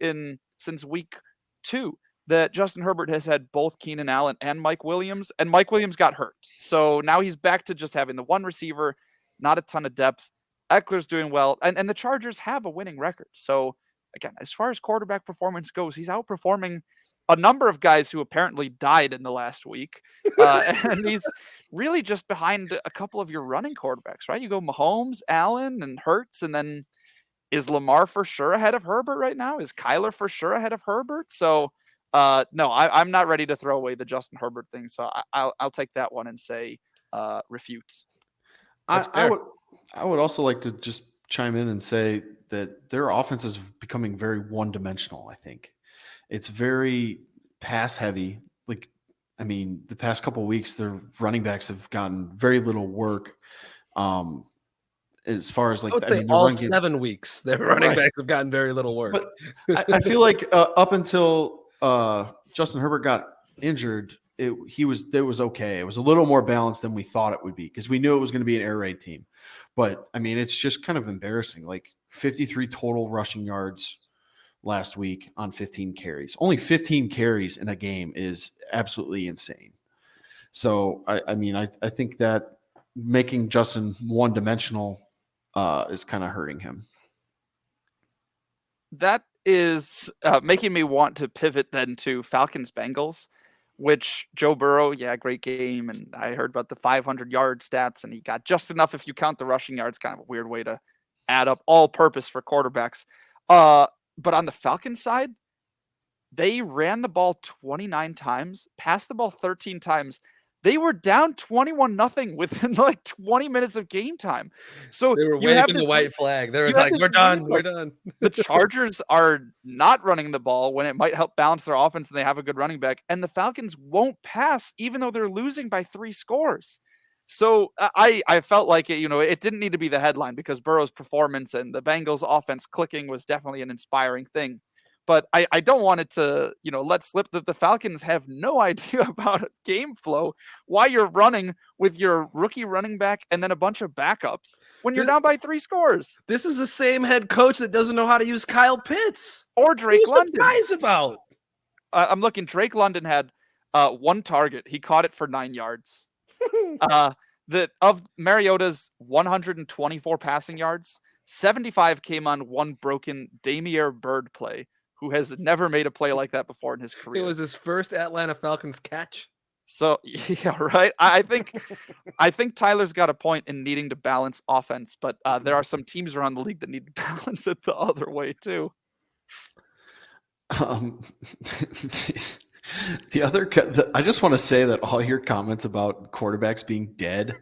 since week 2 that Justin Herbert has had both Keenan Allen and Mike Williams, and Mike Williams got hurt. So now he's back to just having the one receiver, not a ton of depth. Eckler's doing well, and the Chargers have a winning record. So again, as far as quarterback performance goes, he's outperforming a number of guys who apparently died in the last week. And he's really just behind a couple of your running quarterbacks, right? You go Mahomes, Allen, and Hurts, and then is Lamar for sure ahead of Herbert right now? Is Kyler for sure ahead of Herbert? So no, I'm not ready to throw away the Justin Herbert thing. So I'll take that one and say refute. I would also like to just chime in and say that their offense is becoming very one-dimensional, I think. It's very pass-heavy. Like, I mean, the past couple of weeks, their running backs have gotten very little work. As far as like, I would say all 7 weeks, their running backs have gotten very little work. But I feel like up until Justin Herbert got injured, it was okay. It was a little more balanced than we thought it would be because we knew it was going to be an air raid team. But I mean, it's just kind of embarrassing. Like 53 total rushing yards last week on 15 carries. Only 15 carries in a game is absolutely insane. So I mean, I think that making Justin one-dimensional is kind of hurting him. That is making me want to pivot then to Falcons Bengals, which Joe Burrow, great game. And I heard about the 500-yard stats, and he got just enough if you count the rushing yards. Kind of a weird way to add up all purpose for quarterbacks. But on the Falcons side, they ran the ball 29 times, passed the ball 13 times. They were down 21-0 within like 20 minutes of game time. So they were waving the white flag. They were like, we're done. We're done. The Chargers are not running the ball when it might help balance their offense and they have a good running back. And the Falcons won't pass even though they're losing by 3 scores. So I felt like it didn't need to be the headline because Burrow's performance and the Bengals offense clicking was definitely an inspiring thing. But I don't want it to, let slip that the Falcons have no idea about game flow, why you're running with your rookie running back and then a bunch of backups when you're down by 3 scores. This is the same head coach that doesn't know how to use Kyle Pitts or Drake London. Surprised about? I'm looking. Drake London had 1 target. He caught it for 9 yards. Of Mariota's 124 passing yards, 75 came on 1 broken Damiere Byrd play, who has never made a play like that before in his career. It was his first Atlanta Falcons catch. So, yeah, right. I think Tyler's got a point in needing to balance offense, but there are some teams around the league that need to balance it the other way too. Um, I just want to say that all your comments about quarterbacks being dead,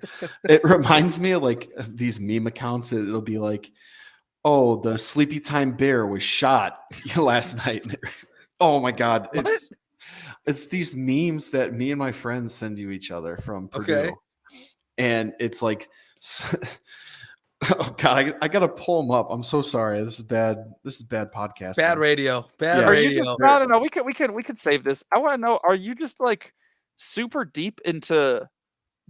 it reminds me of like these meme accounts. It'll be like, oh, the Sleepy Time Bear was shot last night. Oh my God. It's these memes that me and my friends send to each other from Purdue. Okay. And it's like, oh God, I gotta pull them up. I'm so sorry. This is bad podcast. Bad radio. Bad Yeah. radio. No. We could save this. I want to know: are you just like super deep into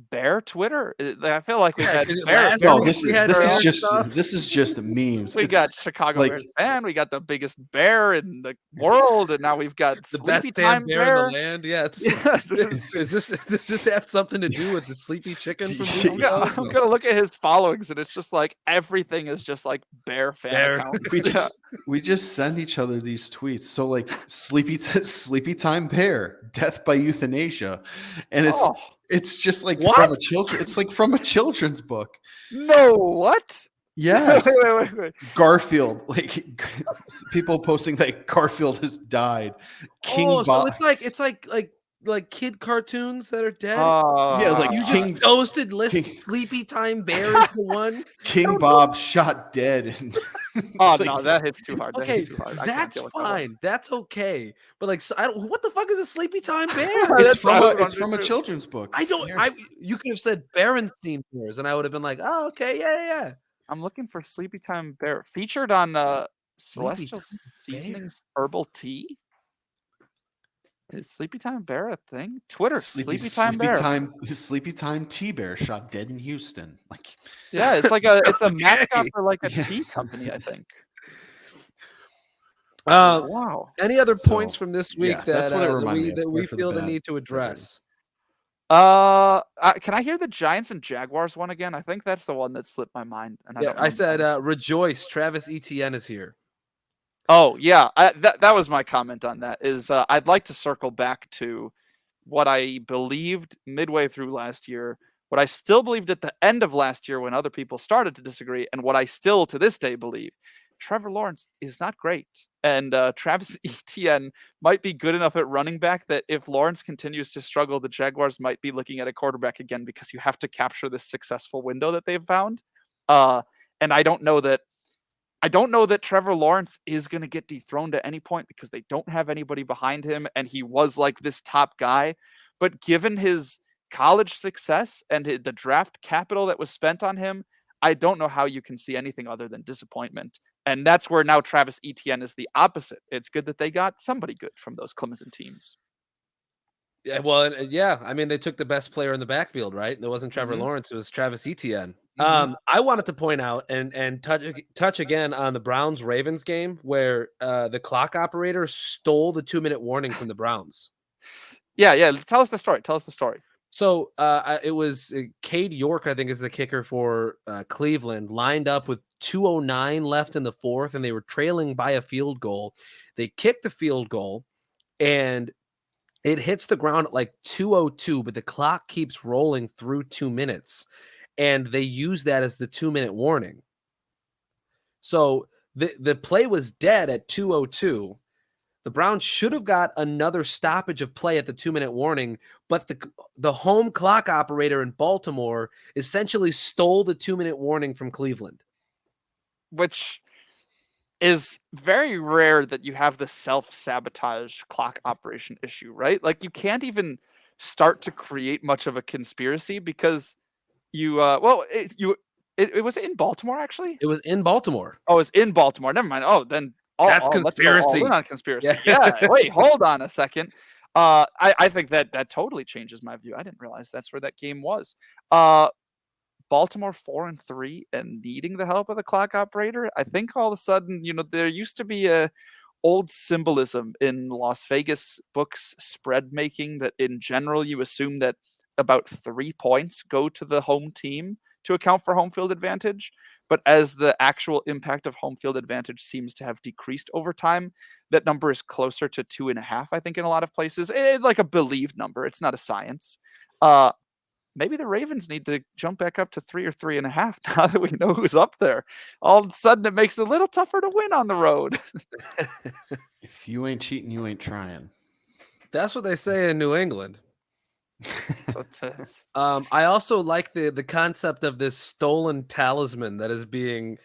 bear Twitter? I feel like we've had bear. No, this is just memes. We got Chicago like- Bears fan. We got the biggest bear in the world, and now we've got The Sleepy best damn Time bear in the land. Yeah. Yeah, Does this have something to do with the sleepy chicken from I'm gonna look at his followings, and it's just like everything is just like bear fan accounts. We just send each other these tweets. So like Sleepy Time Bear, death by euthanasia, and it's just like from a children. It's like from a children's book. No, what? Yes. Wait. Garfield, like people posting like Garfield has died. So it's like kid cartoons that are dead. Yeah, like you just toasted Sleepy Time Bear is the one. King Bob shot dead. And No, that hits too hard. Okay, that's fine. That's okay. But like, what the fuck is a Sleepy Time Bear? It's from a children's book. You could have said Berenstein Bears, and I would have been like, oh, okay, yeah. I'm looking for Sleepy Time Bear featured on Celestial Seasonings Herbal Tea. Is Sleepy Time Bear a thing? Twitter, Sleepy Time Bear. Sleepy Time Tea Bear shot dead in Houston. Like, yeah, it's like it's a mascot for like a tea company, I think. Wow. Any other points from this week that we feel the need to address? Can I hear the Giants and Jaguars one again? I think that's the one that slipped my mind. And I said, rejoice. Travis Etienne is here. Oh yeah, that was my comment on that. Is I'd like to circle back to what I believed midway through last year, what I still believed at the end of last year when other people started to disagree, and what I still to this day believe. Trevor Lawrence is not great, and Travis Etienne might be good enough at running back that if Lawrence continues to struggle, the Jaguars might be looking at a quarterback again because you have to capture this successful window that they've found. And I don't know that Trevor Lawrence is going to get dethroned at any point because they don't have anybody behind him, and he was like this top guy. But given his college success and the draft capital that was spent on him, I don't know how you can see anything other than disappointment. And that's where now Travis Etienne is the opposite. It's good that they got somebody good from those Clemson teams. Yeah, well, yeah. I mean, they took the best player in the backfield, right? It wasn't Trevor Lawrence; it was Travis Etienne. I wanted to point out and touch again on the Browns-Ravens game where the clock operator stole the 2-minute warning from the Browns. Yeah. Tell us the story. So it was Cade York, I think, is the kicker for Cleveland, lined up with 2:09 left in the fourth, and they were trailing by a field goal. They kicked the field goal, and it hits the ground at like 2:02, but the clock keeps rolling through 2 minutes, and they use that as the 2-minute warning. So the play was dead at 2:02. The Browns should have got another stoppage of play at the 2-minute warning, but the home clock operator in Baltimore essentially stole the 2-minute warning from Cleveland. Which is very rare that you have the self-sabotage clock operation issue, right? Like you can't even start to create much of a conspiracy because it was in Baltimore, actually? It was in Baltimore. Oh, it was in Baltimore. Never mind. Oh, then that's conspiracy. We're not conspiracy. Yeah. Wait, hold on a second. I think that totally changes my view. I didn't realize that's where that game was. Baltimore 4-3 and needing the help of the clock operator. I think all of a sudden, there used to be a old symbolism in Las Vegas books spread making that in general you assume that about 3 points go to the home team to account for home field advantage. But as the actual impact of home field advantage seems to have decreased over time, that number is closer to 2.5, I think, in a lot of places. It's like a believed number. It's not a science. Maybe the Ravens need to jump back up to 3 or 3.5 now that we know who's up there. All of a sudden, it makes it a little tougher to win on the road. If you ain't cheating, you ain't trying. That's what they say in New England. I also like the concept of this stolen talisman that is being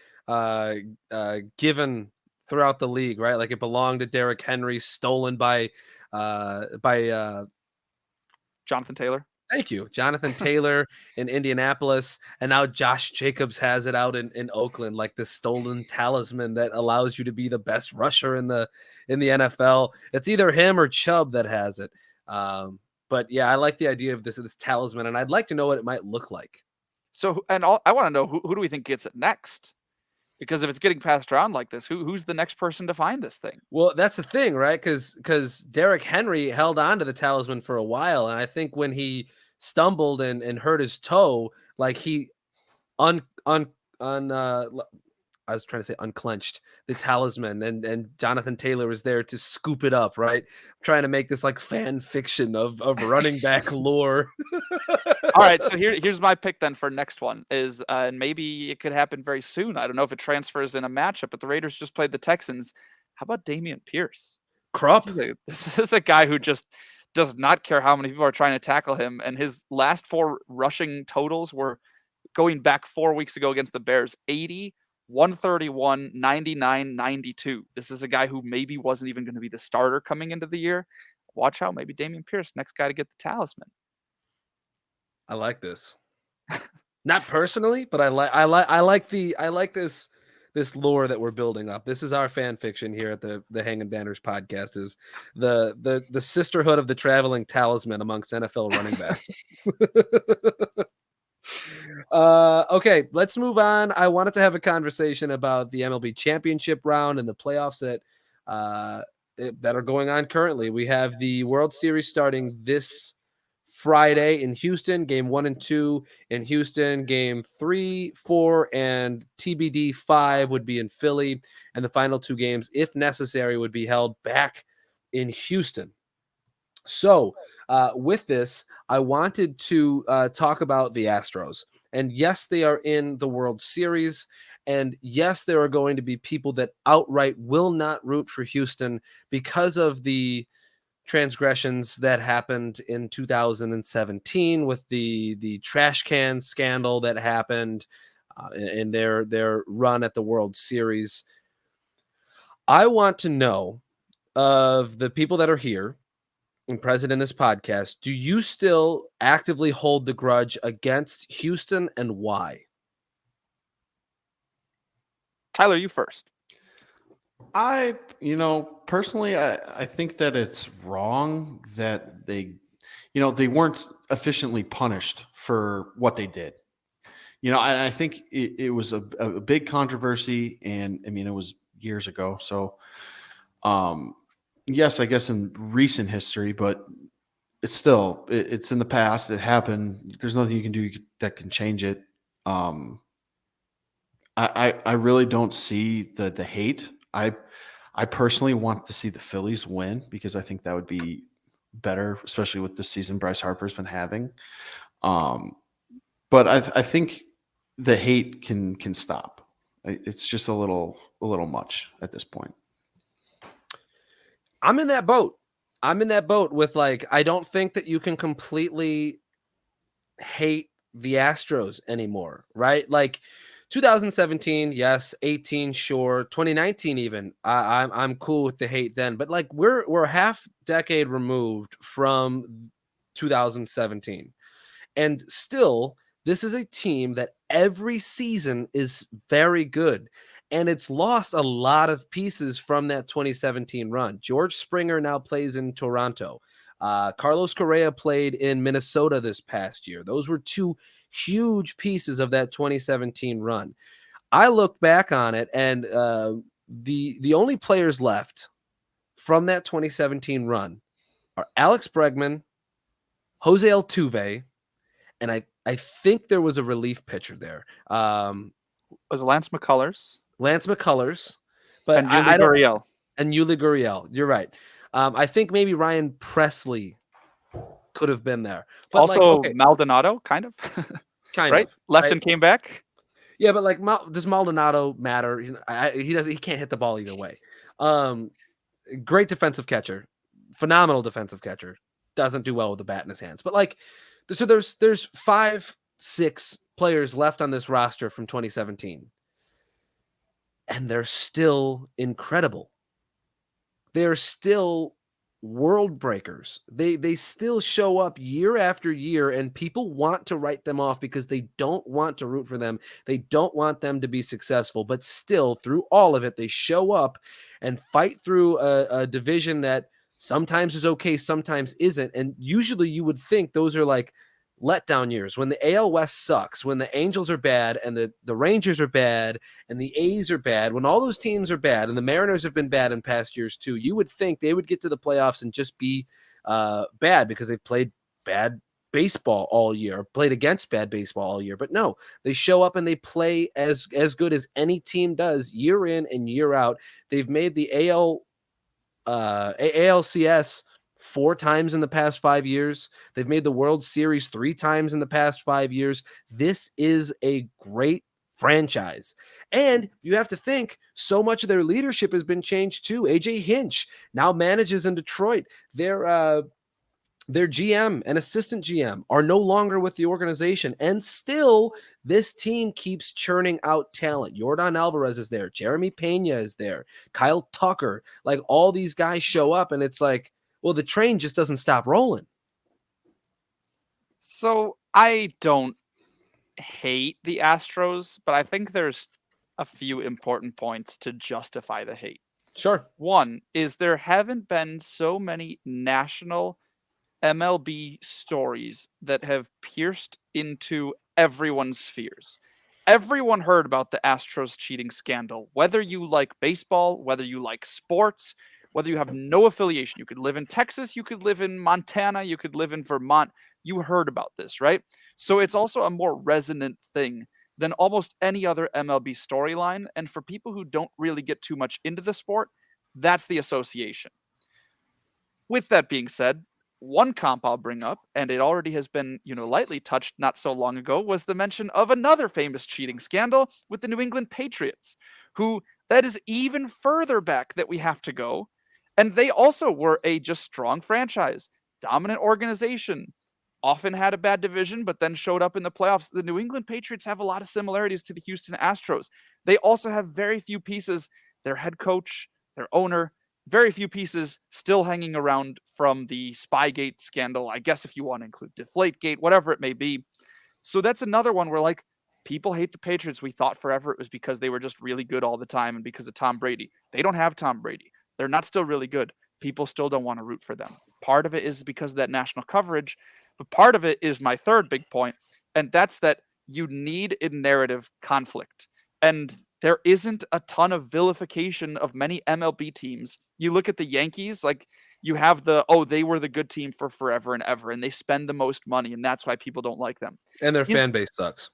given throughout the league, right? Like it belonged to Derrick Henry, stolen by Jonathan Taylor. Thank you, Jonathan Taylor in Indianapolis, and now Josh Jacobs has it out in Oakland, like this stolen talisman that allows you to be the best rusher in the NFL. It's either him or Chubb that has it. But yeah, I like the idea of this talisman, and I'd like to know what it might look like. So, I want to know who do we think gets it next? Because if it's getting passed around like this, who's the next person to find this thing? Well, that's the thing, right? Because Derrick Henry held on to the talisman for a while, and I think when he stumbled and hurt his toe, like he I was trying to say unclenched the talisman, and Jonathan Taylor was there to scoop it up, right? Trying to make this like fan fiction of running back lore. All right, so here's my pick then for next one is, and maybe it could happen very soon. I don't know if it transfers in a matchup, but the Raiders just played the Texans. How about Dameon Pierce? Krupp. This is a guy who just does not care how many people are trying to tackle him, and his last 4 rushing totals were going back 4 weeks ago against the Bears: 80, 131, 99, 92. This is a guy who maybe wasn't even going to be the starter coming into the year. Watch out, maybe Dameon Pierce, next guy to get the talisman. I like this. Not personally, but I like this lore that we're building up. This is our fan fiction here at the Hangin Banners podcast, is the sisterhood of the traveling talisman amongst NFL running backs. Okay, let's move on. I wanted to have a conversation about the MLB championship round and the playoffs that are going on currently. We have the World Series starting this Friday in Houston, game 1 and 2 in Houston, game 3, 4, and TBD 5 would be in Philly, and the final 2 games, if necessary, would be held back in Houston. So with this, I wanted to talk about the Astros. And yes, they are in the World Series. And yes, there are going to be people that outright will not root for Houston because of the transgressions that happened in 2017 with the trash can scandal that happened in their run at the World Series. I want to know, of the people that are here and present in this podcast, do you still actively hold the grudge against Houston, and why? Tyler, you first. Personally, I think that it's wrong that they weren't efficiently punished for what they did. I think it was a big controversy, and I mean, it was years ago. So, yes, I guess in recent history, but it's still, it's in the past. It happened. There's nothing you can do that can change it. I really don't see the hate. I personally want to see the Phillies win because I think that would be better, especially with the season Bryce Harper's been having. But I think the hate can stop. It's just a little much at this point. I'm in that boat. With, like, I don't think that you can completely hate the Astros anymore, right? Like 2017, yes, 18, sure, 2019 even. I'm cool with the hate then, but like we're half decade removed from 2017, and still this is a team that every season is very good. And it's lost a lot of pieces from that 2017 run. George Springer now plays in Toronto. Carlos Correa played in Minnesota this past year. Those were 2 huge pieces of that 2017 run. I look back on it, and the only players left from that 2017 run are Alex Bregman, Jose Altuve, and I think there was a relief pitcher there. Was Lance McCullers, but and Yuli Gurriel. And Yuli Gurriel. You're right. I think maybe Ryan Presley could have been there. But also, Maldonado, kind of. Right? Left and came back. Yeah, but like, does Maldonado matter? He can't hit the ball either way. great defensive catcher, phenomenal defensive catcher, doesn't do well with the bat in his hands. But like, so there's 5-6 players left on this roster from 2017, and they're still incredible. They're still world breakers. They still show up year after year, and people want to write them off because they don't want to root for them. They don't want them to be successful, but still through all of it, they show up and fight through a division that sometimes is okay, sometimes isn't. And usually you would think those are like letdown years when the AL West sucks, when the Angels are bad and the Rangers are bad and the A's are bad, when all those teams are bad and the Mariners have been bad in past years too, you would think they would get to the playoffs and just be bad because they've played bad baseball all year, played against bad baseball all year. But no, they show up and they play as good as any team does year in and year out. They've made the ALCS 4 times in the past 5 years. They've made the World Series 3 times in the past 5 years. This is a great franchise. And you have to think so much of their leadership has been changed too. AJ Hinch now manages in Detroit. Their GM and assistant GM are no longer with the organization. And still, this team keeps churning out talent. Yordan Alvarez is there. Jeremy Pena is there. Kyle Tucker. Like, all these guys show up, and it's like, well, the train just doesn't stop rolling. So I don't hate the Astros, but I think there's a few important points to justify the hate. Sure. One is there haven't been so many national MLB stories that have pierced into everyone's fears. Everyone heard about the Astros cheating scandal, whether you like baseball, whether you like sports, whether you have no affiliation. You could live in Texas, you could live in Montana, you could live in Vermont. You heard about this, right? So it's also a more resonant thing than almost any other MLB storyline. And for people who don't really get too much into the sport, that's the association. With that being said, one comp I'll bring up, and it already has been, lightly touched not so long ago, was the mention of another famous cheating scandal with the New England Patriots, who that is even further back that we have to go. And they also were a just strong franchise, dominant organization, often had a bad division, but then showed up in the playoffs. The New England Patriots have a lot of similarities to the Houston Astros. They also have very few pieces, their head coach, their owner, very few pieces still hanging around from the Spygate scandal, I guess if you want to include Deflategate, whatever it may be. So that's another one where, like, people hate the Patriots. We thought forever it was because they were just really good all the time and because of Tom Brady. They don't have Tom Brady. They're not still really good. People still don't want to root for them. Part of it is because of that national coverage, but part of it is my third big point, and that's that you need a narrative conflict. And there isn't a ton of vilification of many MLB teams. You look at the Yankees, like, you have they were the good team for forever and ever, and they spend the most money, and that's why people don't like them. And their fan base sucks.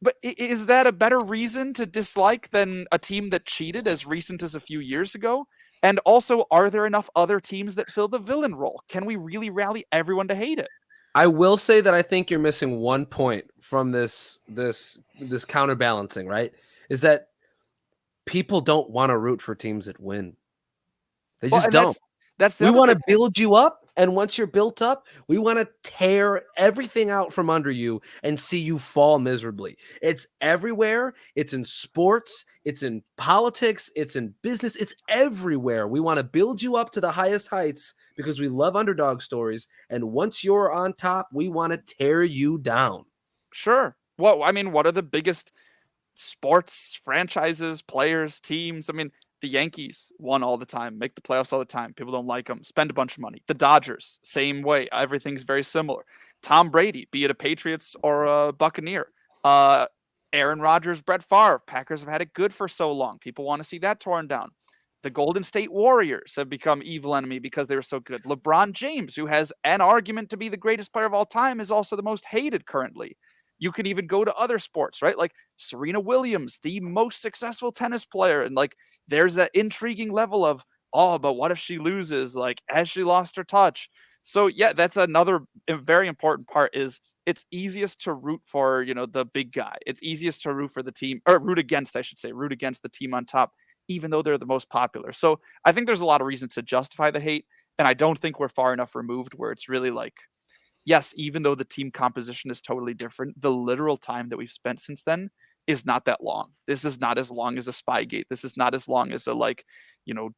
But is that a better reason to dislike than a team that cheated as recent as a few years ago? And also, are there enough other teams that fill the villain role? Can we really rally everyone to hate it? I will say that I think you're missing one point from this counterbalancing, right? Is that people don't want to root for teams that win. They just don't. We want to build you up, and once you're built up, we want to tear everything out from under you and see you fall miserably. It's everywhere. It's in sports. It's in politics. It's in business. It's everywhere. We want to build you up to the highest heights because we love underdog stories, and once you're on top, we want to tear you down. Sure. Well, I mean, what are the biggest sports franchises, players, teams? I mean, the Yankees won all the time, make the playoffs all the time. People don't like them, spend a bunch of money. The Dodgers, same way. Everything's very similar. Tom Brady, be it a Patriots or a Buccaneer. Aaron Rodgers, Brett Favre. Packers have had it good for so long. People want to see that torn down. The Golden State Warriors have become evil enemy because they were so good. LeBron James, who has an argument to be the greatest player of all time, is also the most hated currently. You can even go to other sports, right? Like Serena Williams, the most successful tennis player. And like, there's that intriguing level of, but what if she loses? Like, has she lost her touch? So yeah, that's another very important part is it's easiest to root for, the big guy. It's easiest to root for the team, or root against the team on top. even though they're the most popular. So I think there's a lot of reasons to justify the hate. And I don't think we're far enough removed where it's really like, yes, even though the team composition is totally different, the literal time that we've spent since then is not that long. This is not as long as a Spygate. This is not as long as a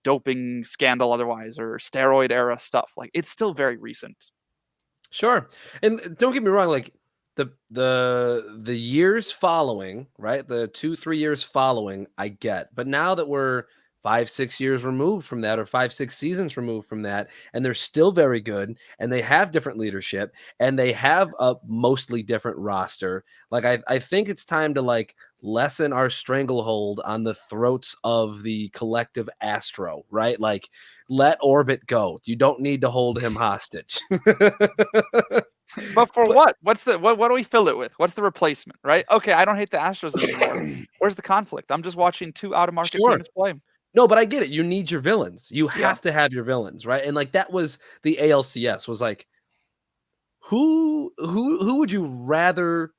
doping scandal otherwise or steroid era stuff. Like, it's still very recent. Sure. And don't get me wrong, like the years following, right? The 2-3 years following, I get. But now that we're 5-6 years removed from that, or 5-6 seasons removed from that, and they're still very good, and they have different leadership, and they have a mostly different roster. Like, I think it's time to like lessen our stranglehold on the throats of the collective Astro, right? Like, let Orbit go. You don't need to hold him hostage. But what? What do we fill it with? What's the replacement, right? Okay, I don't hate the Astros anymore. Where's the conflict? I'm just watching two out-of-market teams play. No, but I get it. You need your villains. You have to have your villains, right? And like that was the ALCS was like, who would you rather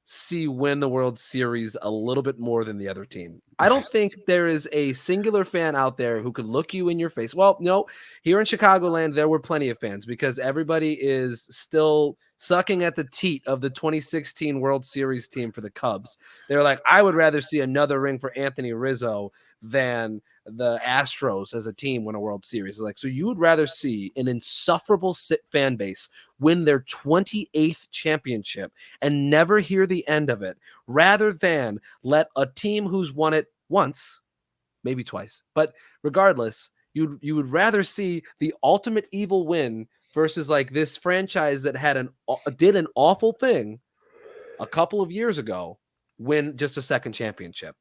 see win the World Series a little bit more than the other team? I don't think there is a singular fan out there who could look you in your face. Well, no, here in Chicagoland, there were plenty of fans because everybody is still sucking at the teat of the 2016 World Series team for the Cubs. They're like, I would rather see another ring for Anthony Rizzo than the Astros as a team win a World Series. Like, so you would rather see an insufferable fan base win their 28th championship and never hear the end of it, rather than let a team who's won it once, maybe twice, but regardless, you would rather see the ultimate evil win versus like this franchise that did an awful thing a couple of years ago win just a second championship.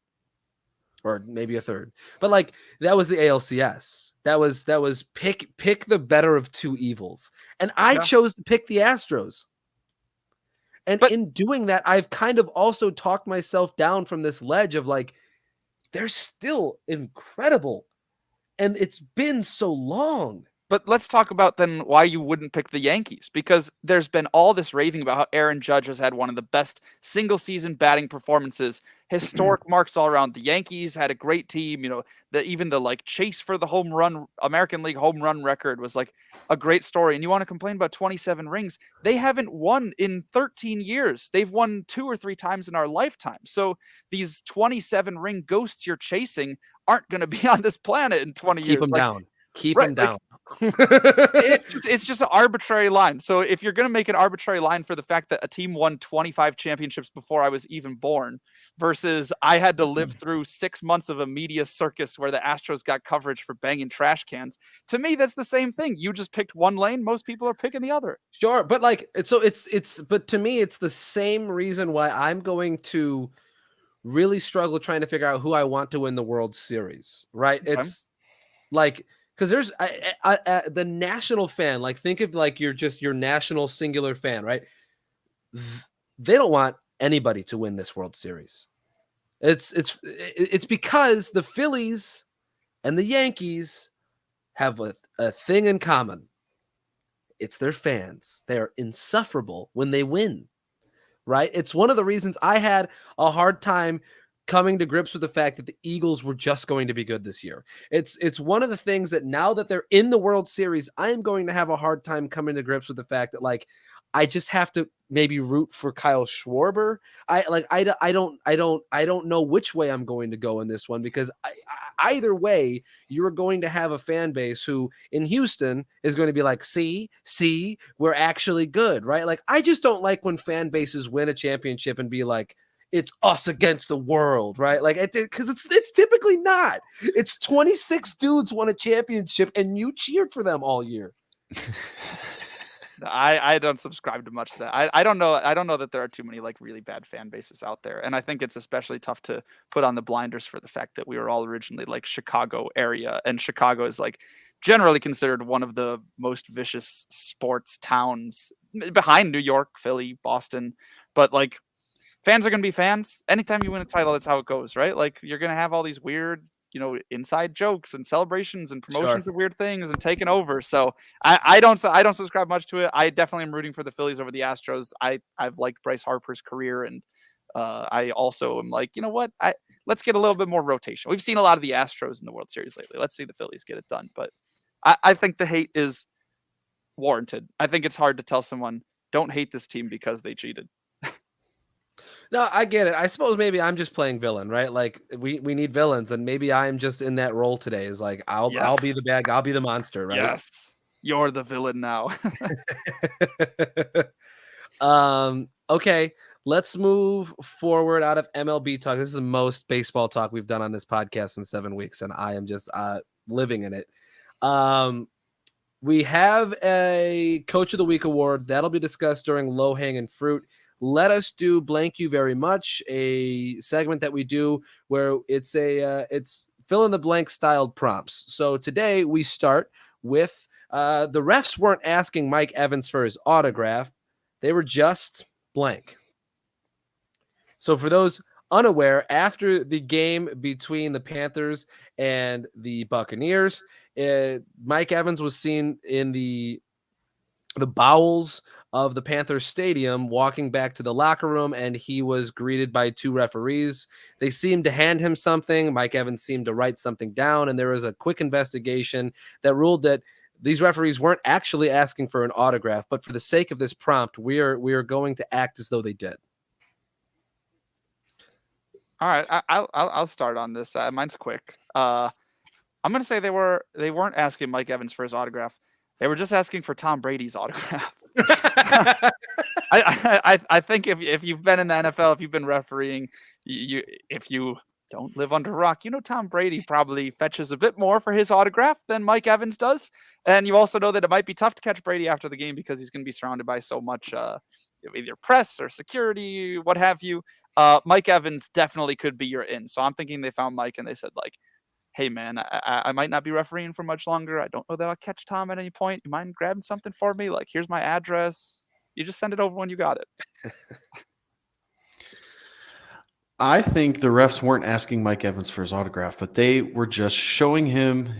Or maybe a third, but like that was the ALCS. That was pick the better of two evils, and I chose to pick the Astros. And in doing that, I've kind of also talked myself down from this ledge of like, they're still incredible, and it's been so long. But let's talk about then why you wouldn't pick the Yankees, because there's been all this raving about how Aaron Judge has had one of the best single season batting performances, historic marks all around. The Yankees had a great team, even the like chase for the home run, American League home run record was like a great story. And you want to complain about 27 rings? They haven't won in 13 years. They've won 2 or 3 times in our lifetime. So these 27 ring ghosts you're chasing aren't going to be on this planet in 20 years. Keep them down. Keep them down. It's just an arbitrary line. So if you're going to make an arbitrary line for the fact that a team won 25 championships before I was even born versus I had to live through 6 months of a media circus where the Astros got coverage for banging trash cans, to me, that's the same thing. You just picked one lane. Most people are picking the other. Sure. But like, but to me, it's the same reason why I'm going to really struggle trying to figure out who I want to win the World Series, right? Okay. It's like, because there's the national fan, like think of like you're just your national singular fan, right? They don't want anybody to win this World Series. It's because the Phillies and the Yankees have a thing in common. It's their fans. They're insufferable when they win, right? It's one of the reasons I had a hard time coming to grips with the fact that the Eagles were just going to be good this year. It's one of the things that now that they're in the World Series, I am going to have a hard time coming to grips with the fact that like I just have to maybe root for Kyle Schwarber. I don't know which way I'm going to go in this one, because either way, you're going to have a fan base who in Houston is going to be like, see, we're actually good, right? Like I just don't like when fan bases win a championship and be like, it's us against the world, right? Like, because it's typically not. It's 26 dudes won a championship, and you cheered for them all year. I don't subscribe to much of that. I don't know. I don't know that there are too many like really bad fan bases out there, and I think it's especially tough to put on the blinders for the fact that we were all originally like Chicago area, and Chicago is like generally considered one of the most vicious sports towns behind New York, Philly, Boston, but like. Fans are going to be fans. Anytime you win a title, that's how it goes, right? Like you're going to have all these weird, inside jokes and celebrations and promotions of weird things and taking over. So I don't subscribe much to it. I definitely am rooting for the Phillies over the Astros. I've liked Bryce Harper's career, and I also am like, you know what? let's get a little bit more rotation. We've seen a lot of the Astros in the World Series lately. Let's see the Phillies get it done. But I think the hate is warranted. I think it's hard to tell someone, don't hate this team because they cheated. No, I get it. I suppose maybe I'm just playing villain, right? Like we need villains, and maybe I'm just in that role today. Is like I'll be the bad guy, I'll be the monster, right? Yes, you're the villain now. Okay, let's move forward out of MLB talk. This is the most baseball talk we've done on this podcast in 7 weeks, and I am just living in it. We have a Coach of the Week award that'll be discussed during Low Hangin Fruit. Let us do blank you very much, a segment that we do where it's fill in the blank styled prompts. So today we start with the refs weren't asking Mike Evans for his autograph. They were just blank. So for those unaware, after the game between the Panthers and the Buccaneers, Mike Evans was seen in the bowels of the Panthers stadium walking back to the locker room, and he was greeted by 2 referees. They seemed to hand him something. Mike Evans seemed to write something down, and there was a quick investigation that ruled that these referees weren't actually asking for an autograph, but for the sake of this prompt, we are going to act as though they did. All right, I'll start on this. Mine's quick. I'm going to say they weren't asking Mike Evans for his autograph. They were just asking for Tom Brady's autograph. I think if you've been in the NFL, if you've been refereeing, if you don't live under a rock, Tom Brady probably fetches a bit more for his autograph than Mike Evans does. And you also know that it might be tough to catch Brady after the game because he's going to be surrounded by so much either press or security, what have you. Mike Evans definitely could be your in. So I'm thinking they found Mike and they said, like, hey, man, I might not be refereeing for much longer. I don't know that I'll catch Tom at any point. You mind grabbing something for me? Like, here's my address. You just send it over when you got it. I think the refs weren't asking Mike Evans for his autograph, but they were just showing him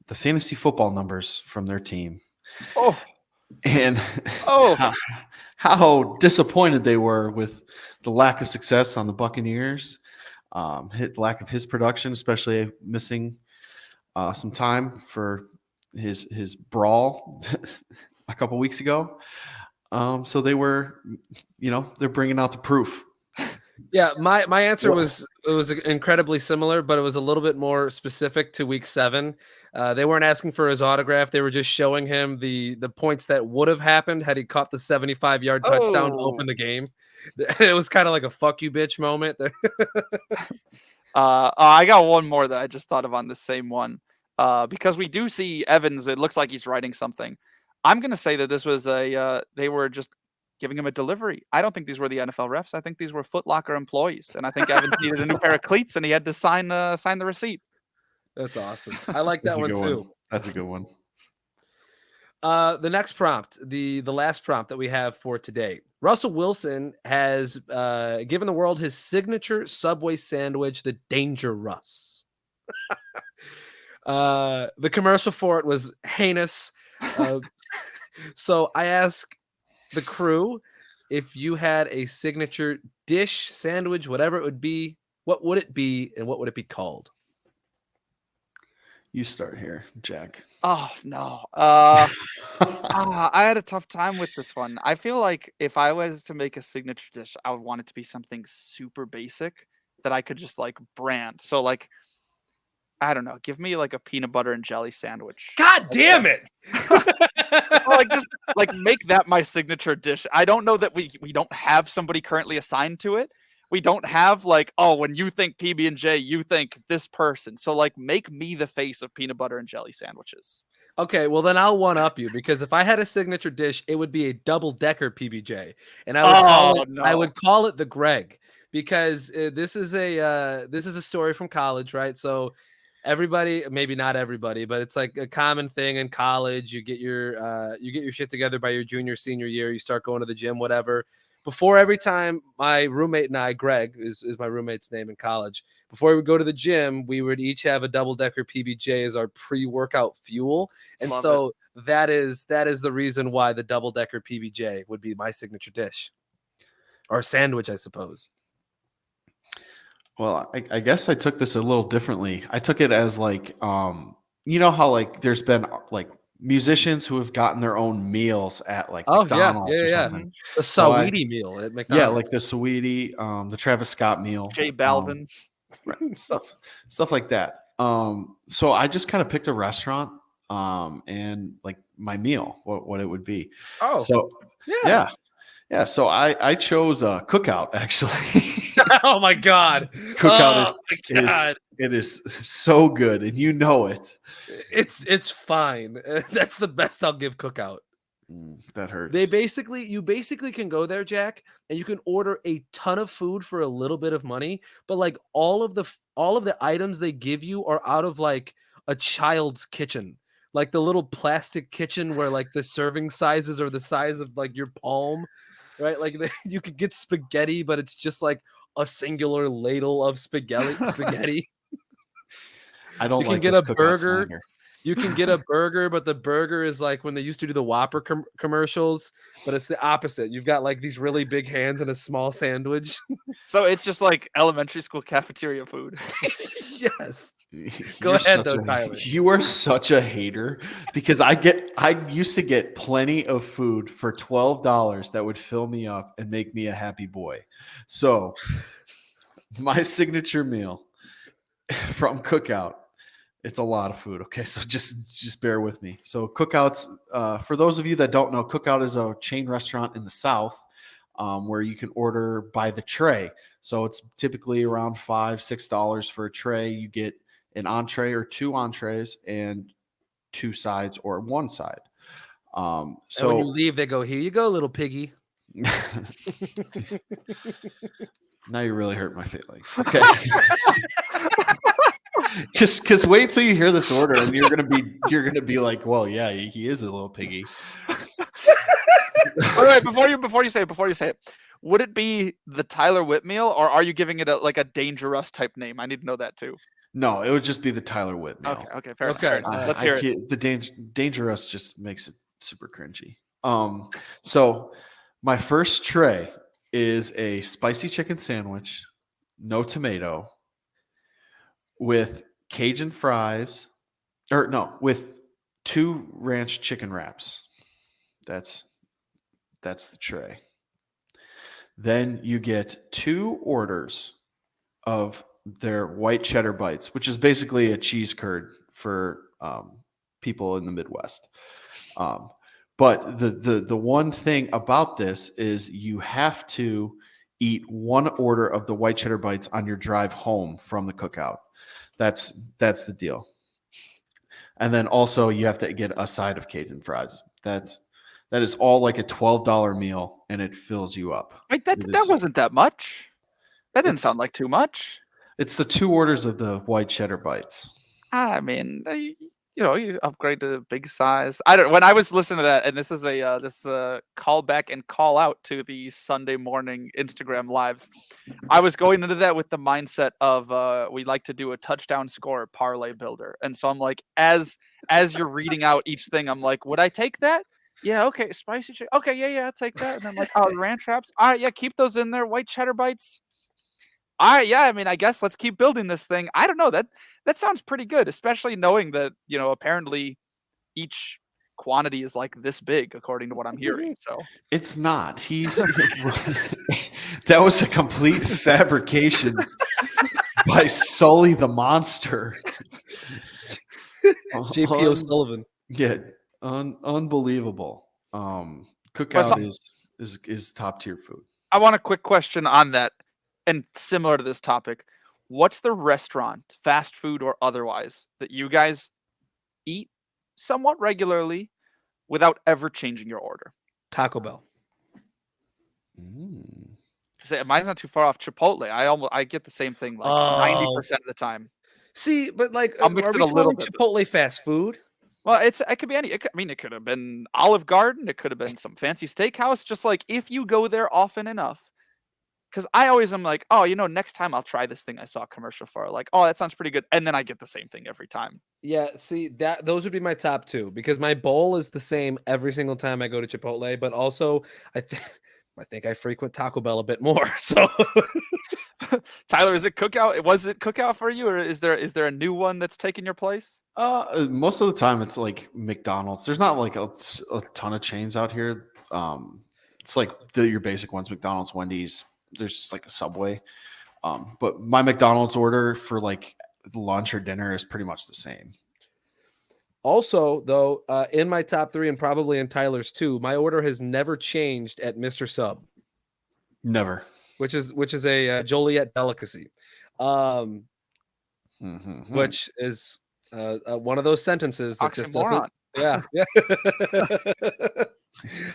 the fantasy football numbers from their team. Oh. And how disappointed they were with the lack of success on the Buccaneers. Lack of his production, especially missing some time for his brawl a couple weeks ago. So they were, they're bringing out the proof. Yeah, my answer was incredibly similar, but it was a little bit more specific to week 7. They weren't asking for his autograph. They were just showing him the points that would have happened had he caught the 75-yard touchdown to open the game. It was kind of like a fuck you bitch moment. I got one more that I just thought of on the same one. Because we do see Evans, it looks like he's writing something. I'm going to say that this was they were just giving him a delivery. I don't think these were the NFL refs. I think these were Foot Locker employees. And I think Evans needed a new pair of cleats and he had to sign the receipt. That's awesome. I like that one too. That's a good one. The next prompt, the last prompt that we have for today. Russell Wilson has given the world his signature Subway sandwich, the Danger Russ. The commercial for it was heinous. So I ask the crew, if you had a signature dish, sandwich, whatever it would be, what would it be and what would it be called? You start here, Jack. Oh, no. I had a tough time with this one. I feel like if I was to make a signature dish, I would want it to be something super basic that I could just like brand. So like, I don't know, give me like a peanut butter and jelly sandwich. God damn it. Like just like make that my signature dish. I don't know that we don't have somebody currently assigned to it. We don't have like, oh, when you think PB&J, you think this person. So like make me the face of peanut butter and jelly sandwiches. Okay, well then I'll one up you because if I had a signature dish, it would be a double-decker PBJ, and I would call it the Greg because this is a story from college, right? So everybody, maybe not everybody, but it's like a common thing in college. You get your shit together by your junior, senior year. You start going to the gym, whatever. Before every time, my roommate and I, Greg is my roommate's name in college. Before we would go to the gym, we would each have a double-decker PBJ as our pre-workout fuel. And that is the reason why the double-decker PBJ would be my signature dish. Or sandwich, I suppose. Well, I guess I took this a little differently. I took it as like, you know how like there's been like musicians who have gotten their own meals at like McDonald's or something. The So Saweetie meal at McDonald's. yeah, like the Saweetie, the Travis Scott meal, J Balvin. right, stuff like that. So I just kind of picked a restaurant, and like my meal, what it would be. Oh, So yeah. yeah. So I chose a Cookout actually. Oh my God. Cookout God. it is so good, and you know it. It's fine. That's the best I'll give Cookout. That hurts. You basically can go there, Jack, and you can order a ton of food for a little bit of money, but like all of the items they give you are out of like a child's kitchen. Like the little plastic kitchen where like the serving sizes are the size of like your palm, right? Like you could get spaghetti, but it's just like a singular ladle of spaghetti. I don't You can like get this a Cookout burger. slander. You can get a burger, but the burger is like when they used to do the Whopper commercials, but it's the opposite. You've got like these really big hands and a small sandwich. So it's just like elementary school cafeteria food. Yes. You're ahead, such though, Tyler. You are such a hater because I used to get plenty of food for $12 that would fill me up and make me a happy boy. So my signature meal from Cookout, it's a lot of food. Okay, so just bear with me. So Cookouts, for those of you that don't know, Cookout is a chain restaurant in the South, where you can order by the tray. So it's typically around $5-6 for a tray. You get an entree or two entrees and two sides or one side. So So when you leave, they go, "Here you go, little piggy." now you really hurt my feelings. Okay. Because wait till you hear this order and you're gonna be like, well, yeah, he is a little piggy. All right, before you say it, would it be the Tyler Whitt meal, or are you giving it a dangerous type name? I need to know that too. No, it would just be the Tyler Whitt meal. Okay, fair enough. Let's hear it. The dangerous just makes it super cringy. So my first tray is a spicy chicken sandwich, no tomato, with Cajun fries, with 2 ranch chicken wraps. That's the tray. Then you get 2 orders of their white cheddar bites, which is basically a cheese curd for people in the Midwest. But the one thing about this is you have to eat 1 order of the white cheddar bites on your drive home from the Cookout. That's the deal. And then also you have to get a side of Cajun fries. That is all like a $12 meal, and it fills you up. Wait, that wasn't that much. That didn't sound like too much. It's the 2 orders of the white cheddar bites. I mean, you upgrade to the big size. When I was listening to that, and this is a call back and call out to the Sunday morning Instagram lives. I was going into that with the mindset of we like to do a touchdown score parlay builder, and so I'm like, as you're reading out each thing, I'm like, would I take that? Yeah, okay, spicy chicken. Okay, yeah, I'll take that. And I'm like, oh, ranch wraps. All right, yeah, keep those in there. White cheddar bites. All right, yeah, I mean, I guess let's keep building this thing. I don't know. That sounds pretty good, especially knowing that, apparently each quantity is like this big, according to what I'm hearing. So it's not. That was a complete fabrication by Sully the Monster. JP O'Sullivan. Yeah, unbelievable. Cookout is top tier food. I want a quick question on that. And similar to this topic, what's the restaurant, fast food or otherwise, that you guys eat somewhat regularly without ever changing your order? Taco Bell. Mine's not too far off. Chipotle. I get the same thing like 90% of the time. See, but like, I'll mix it a little bit. Chipotle fast food. It could be any. It could have been Olive Garden. It could have been some fancy steakhouse. Just like if you go there often enough. Because I always am like, oh, next time I'll try this thing I saw a commercial for. Like, oh, that sounds pretty good. And then I get the same thing every time. Yeah, see, those would be my top 2 because my bowl is the same every single time I go to Chipotle. But also, I think I frequent Taco Bell a bit more. So Tyler, is it cookout? Was it cookout for you, or is there a new one that's taking your place? Most of the time it's like McDonald's. There's not like a ton of chains out here. It's like your basic ones: McDonald's, Wendy's. There's like a Subway. But my McDonald's order for like lunch or dinner is pretty much the same. Also, though, in my top 3 and probably in Tyler's too, my order has never changed at Mr. Sub. Never. Which is a Joliet delicacy, which is one of those sentences that just doesn't. Yeah.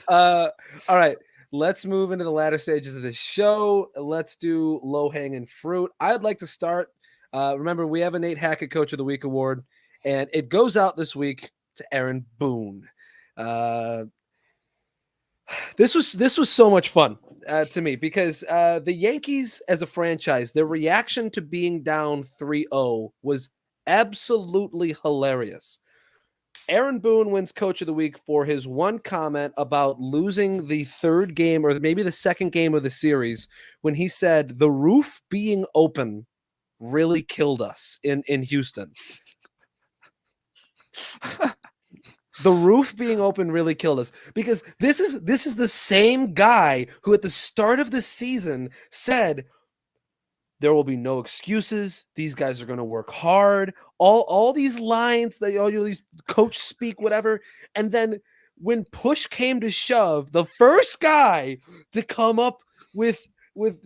All right, let's move into the latter stages of the show. Let's do low hanging fruit. I'd like to start. Remember, we have a Nate Hackett Coach of the Week award, and it goes out this week to Aaron Boone. This was so much fun to me because the Yankees as a franchise, their reaction to being down 3-0 was absolutely hilarious. Aaron Boone wins Coach of the Week for his one comment about losing the third game or maybe the second game of the series when he said the roof being open really killed us in Houston. The roof being open really killed us because this is the same guy who at the start of the season said there will be no excuses. These guys are going to work hard. All these lines that all these coach speak, whatever. And then when push came to shove, the first guy to come up with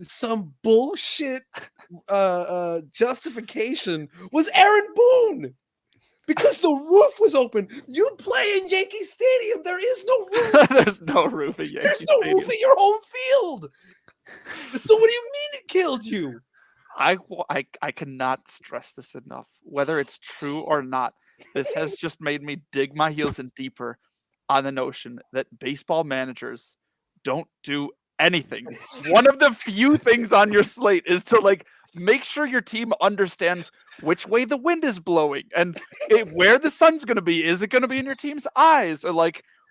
some bullshit justification was Aaron Boone. Because the roof was open. You play in Yankee Stadium. There is no roof. There's no roof at Yankee Stadium. There's no roof at your home field. So what do you mean it killed you? I cannot stress this enough. Whether it's true or not, this has just made me dig my heels in deeper on the notion that baseball managers don't do anything. One of the few things on your slate is to make sure your team understands which way the wind is blowing and where the sun's going to be. Is it going to be in your team's eyes? Or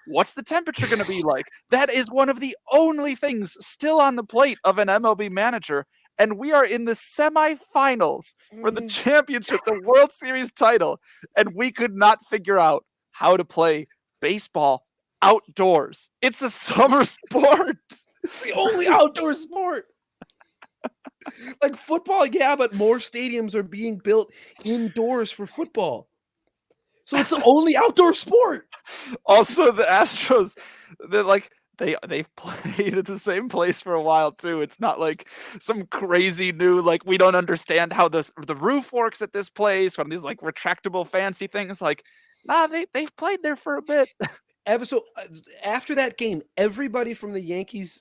what's the temperature going to be like? That is one of the only things still on the plate of an MLB manager. And we are in the semifinals for the championship, the World Series title. And we could not figure out how to play baseball outdoors. It's a summer sport. It's the only outdoor sport. Like football, yeah, but more stadiums are being built indoors for football. So it's the only outdoor sport. Also, the Astros, they've played at the same place for a while too. It's not like some crazy new, we don't understand how the roof works at this place, one of these retractable fancy things. They've played there for a bit. So after that game, everybody from the Yankees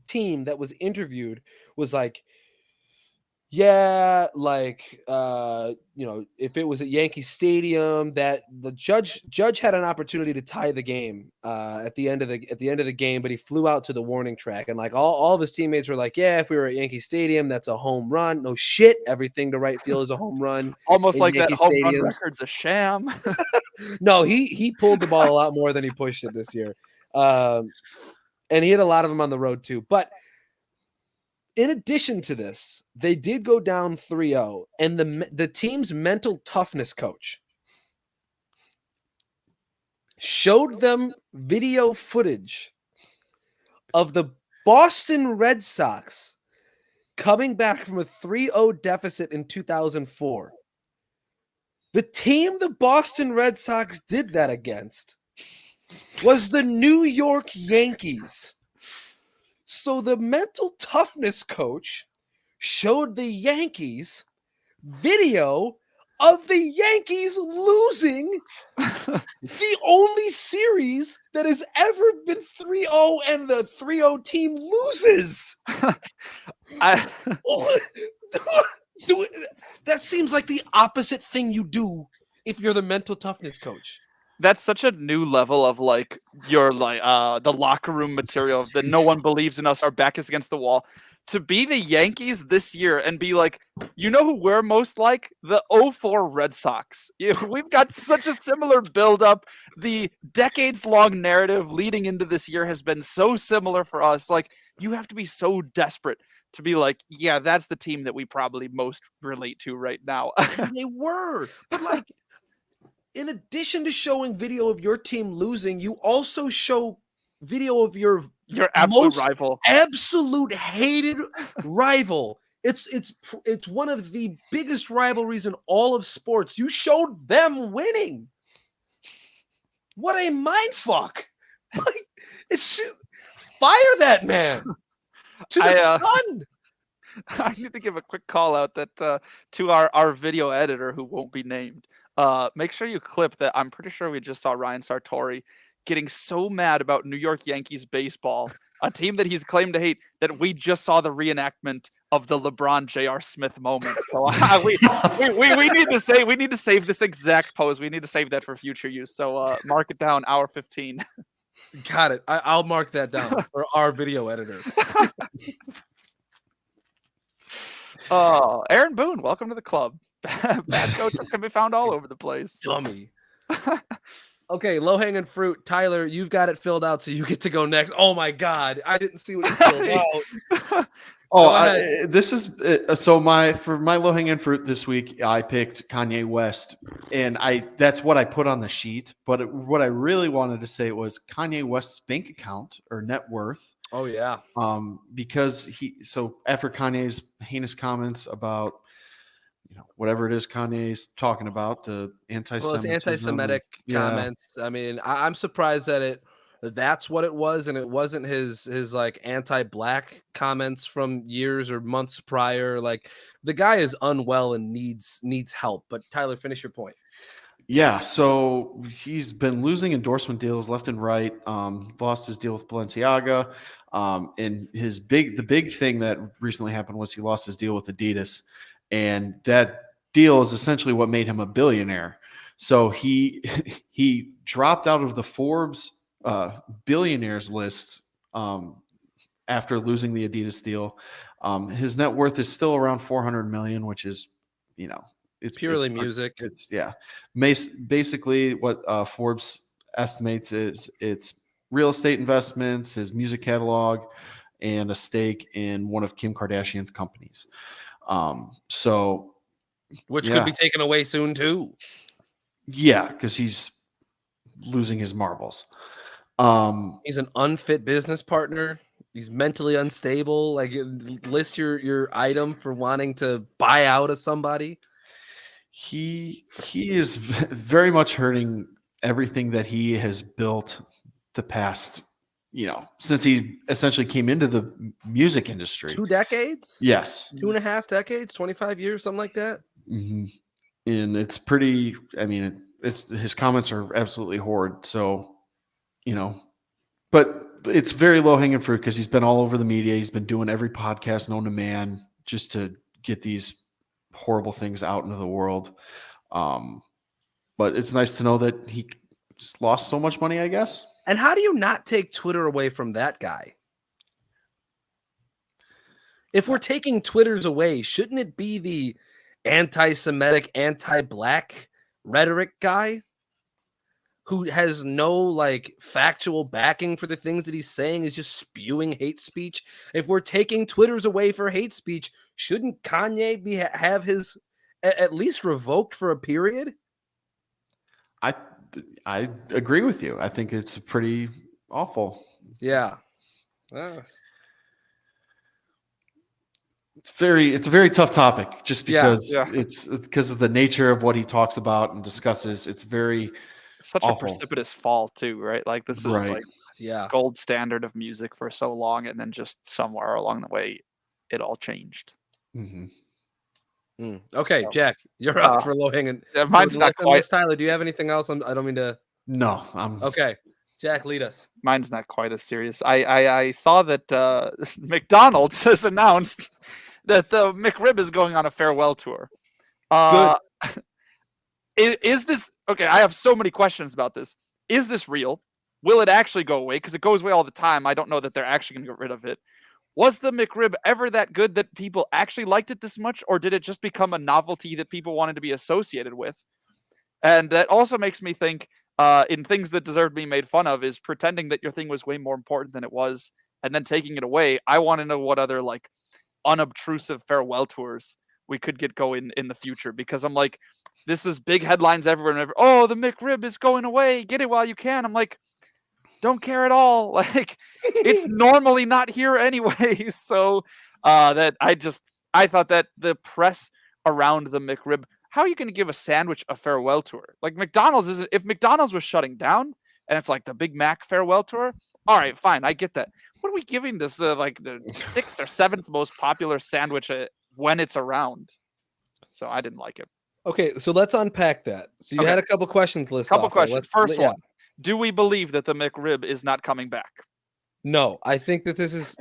team that was interviewed was like, yeah, if it was at Yankee Stadium, that the judge had an opportunity to tie the game at the end of the game, but he flew out to the warning track, and all of his teammates were like, yeah, if we were at Yankee Stadium, that's a home run. No shit, everything to right field is a home run. Almost like Yankee that home run record's a sham. No, he pulled the ball a lot more than he pushed it this year, and he hit a lot of them on the road too, but. In addition to this, they did go down 3-0, and the team's mental toughness coach showed them video footage of the Boston Red Sox coming back from a 3-0 deficit in 2004. The team the Boston Red Sox did that against was the New York Yankees. So the mental toughness coach showed the Yankees video of the Yankees losing the only series that has ever been 3-0 and the 3-0 team loses. That seems like the opposite thing you do if you're the mental toughness coach. that's such a new level of like your like the locker room material that no one believes in us. Our back is against the wall. To be the Yankees this year and be like, you know who we're most like? The 04 Red Sox. We've got such a similar buildup. The decades-long narrative leading into this year has been so similar for us. Like, you have to be so desperate to be like, yeah, that's the team that we probably most relate to right now. They were. But like, in addition to showing video of your team losing, you also show video of your absolute rival. Absolute hated rival. It's one of the biggest rivalries in all of sports. You showed them winning. What a mind fuck. Like, it's fire that man to the sun. I need to give a quick call out that to our video editor who won't be named. Make sure you clip that. I'm pretty sure we just saw Ryan Sartori getting so mad about New York Yankees baseball, a team that he's claimed to hate, that we just saw the reenactment of the LeBron J.R. Smith moment. So we need to save this exact pose. We need to save that for future use. So mark it down, hour 15. Got it. I'll mark that down for our video editor. Oh, Aaron Boone, welcome to the club. Bad coaches can be found all over the place. Dummy. Okay, low-hanging fruit. Tyler, you've got it filled out, so you get to go next. Oh my God, I didn't see what you filled out. This is so for my low-hanging fruit this week. I picked Kanye West, and that's what I put on the sheet. But what I really wanted to say was Kanye West's bank account or net worth. Oh yeah. Because after Kanye's heinous comments about, whatever it is Kanye's talking about, the anti-Semitic comments. I mean, I'm surprised that that's what it was, and it wasn't his like anti-black comments from years or months prior. Like, the guy is unwell and needs help. But Tyler, finish your point. Yeah, so he's been losing endorsement deals left and right. Lost his deal with Balenciaga, and the big thing that recently happened was he lost his deal with Adidas. And that deal is essentially what made him a billionaire. So he dropped out of the Forbes billionaires list after losing the Adidas deal. His net worth is still around $400 million, which is, it's purely music. It's basically what Forbes estimates is it's real estate investments, his music catalog, and a stake in one of Kim Kardashian's companies. Which could be taken away soon too. Yeah, because he's losing his marbles. He's an unfit business partner. He's mentally unstable. Like, list your item for wanting to buy out of somebody. He is very much hurting everything that he has built the past, since he essentially came into the music industry. 2 decades? Yes. 2.5 decades, 25 years, something like that. Mm-hmm. And it's pretty, his comments are absolutely horrid. So, but it's very low hanging fruit because he's been all over the media. He's been doing every podcast known to man just to get these horrible things out into the world. But it's nice to know that he just lost so much money, I guess. And how do you not take Twitter away from that guy? If we're taking Twitters away, shouldn't it be the anti-Semitic, anti-black rhetoric guy who has no like factual backing for the things that he's saying, is just spewing hate speech? If we're taking Twitters away for hate speech, shouldn't Kanye have his at least revoked for a period? I agree with you. I think it's pretty awful. Yeah. It's a very tough topic just because it's because of the nature of what he talks about and discusses. It's very such awful. A precipitous fall too, right? Like, this is gold standard of music for so long, and then just somewhere along the way it all changed. Mm-hmm. Okay, so, Jack, you're up for low hanging. Mine's not quite. Tyler, do you have anything else? I don't mean to. No, okay. Jack, lead us. Mine's not quite as serious. I saw that McDonald's has announced that the McRib is going on a farewell tour. Good. is this okay? I have so many questions about this. Is this real? Will it actually go away? Because it goes away all the time. I don't know that they're actually going to get rid of it. Was the McRib ever that good that people actually liked it this much, or did it just become a novelty that people wanted to be associated with? And that also makes me think, in things that deserve to be made fun of, is pretending that your thing was way more important than it was, and then taking it away. I want to know what other like unobtrusive farewell tours we could get going in the future, because I'm like, this is big headlines everywhere. Oh, the McRib is going away. Get it while you can. I'm like, don't care at all. Like, it's normally not here anyway. So that I thought that the press around the McRib, how are you going to give a sandwich a farewell tour? Like, McDonald's isn't, if McDonald's was shutting down and it's like the Big Mac farewell tour, all right, fine, I get that. What are we giving this like the 6th or 7th most popular sandwich when it's around? So I didn't like it. Okay, so let's unpack that. So you had a couple questions listed. Couple questions. First one. Do we believe that the McRib is not coming back? No, I think that this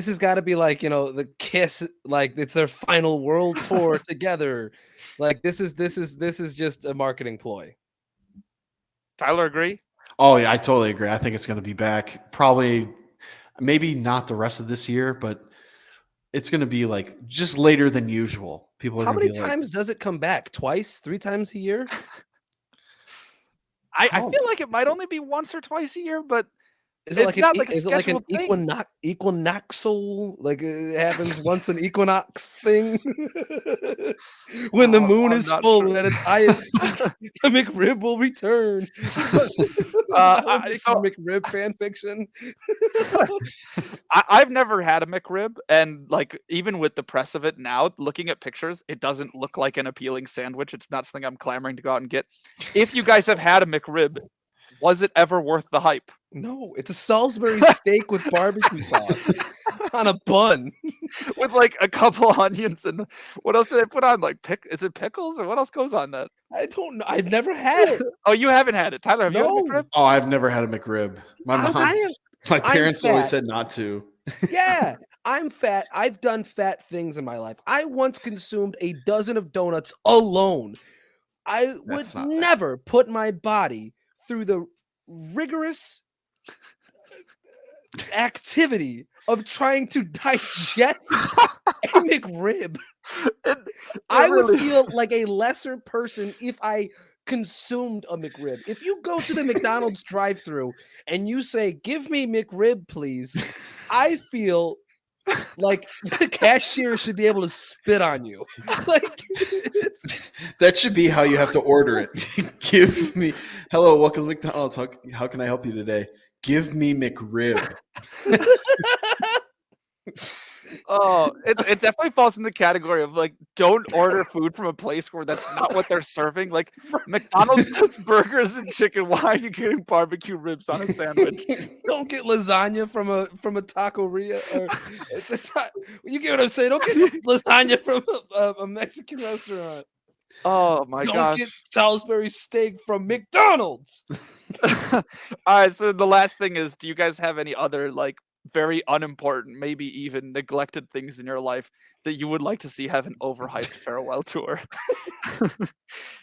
has got to be like, the Kiss, like it's their final world tour together. Like this is just a marketing ploy. Tyler, agree? Oh yeah, I totally agree. I think it's going to be back. Probably, maybe not the rest of this year, but it's going to be like just later than usual. People are. How many times does it come back? Twice, 3 times a year? I feel like it might only be once or twice a year, but is it not like a scheduled thing? Equinoxal, like it happens once an equinox thing? When the moon is full and at its highest, the McRib will return. So McRib fan fiction. I've never had a McRib, and like even with the press of it now, looking at pictures, it doesn't look like an appealing sandwich. It's not something I'm clamoring to go out and get. If you guys have had a McRib, was it ever worth the hype? No, it's a Salisbury steak with barbecue sauce on a bun with like a couple onions, and what else do they put on? Like is it pickles or what else goes on that? I don't know. I've never had it. Oh, you haven't had it, Tyler? Have you had a McRib? Oh, I've never had a McRib. My parents always said not to. Yeah, I'm fat. I've done fat things in my life. I once consumed a dozen of donuts alone. I would never put my body through the rigorous activity of trying to digest a McRib. I would feel like a lesser person if I consumed a McRib. If you go to the McDonald's drive-thru and you say, "Give me McRib, please," I feel like the cashier should be able to spit on you. Like that should be how you have to order it. Give me, hello, welcome to McDonald's. How can I help you today? Give me McRib. Oh, it definitely falls in the category of like, don't order food from a place where that's not what they're serving. Like McDonald's does burgers and chicken. Why are you getting barbecue ribs on a sandwich? Don't get lasagna from a taqueria. You get what I'm saying? Don't get lasagna from a Mexican restaurant. Oh my gosh. Don't get Salisbury steak from McDonald's. All right, so the last thing is, do you guys have any other like very unimportant, maybe even neglected things in your life that you would like to see have an overhyped farewell tour?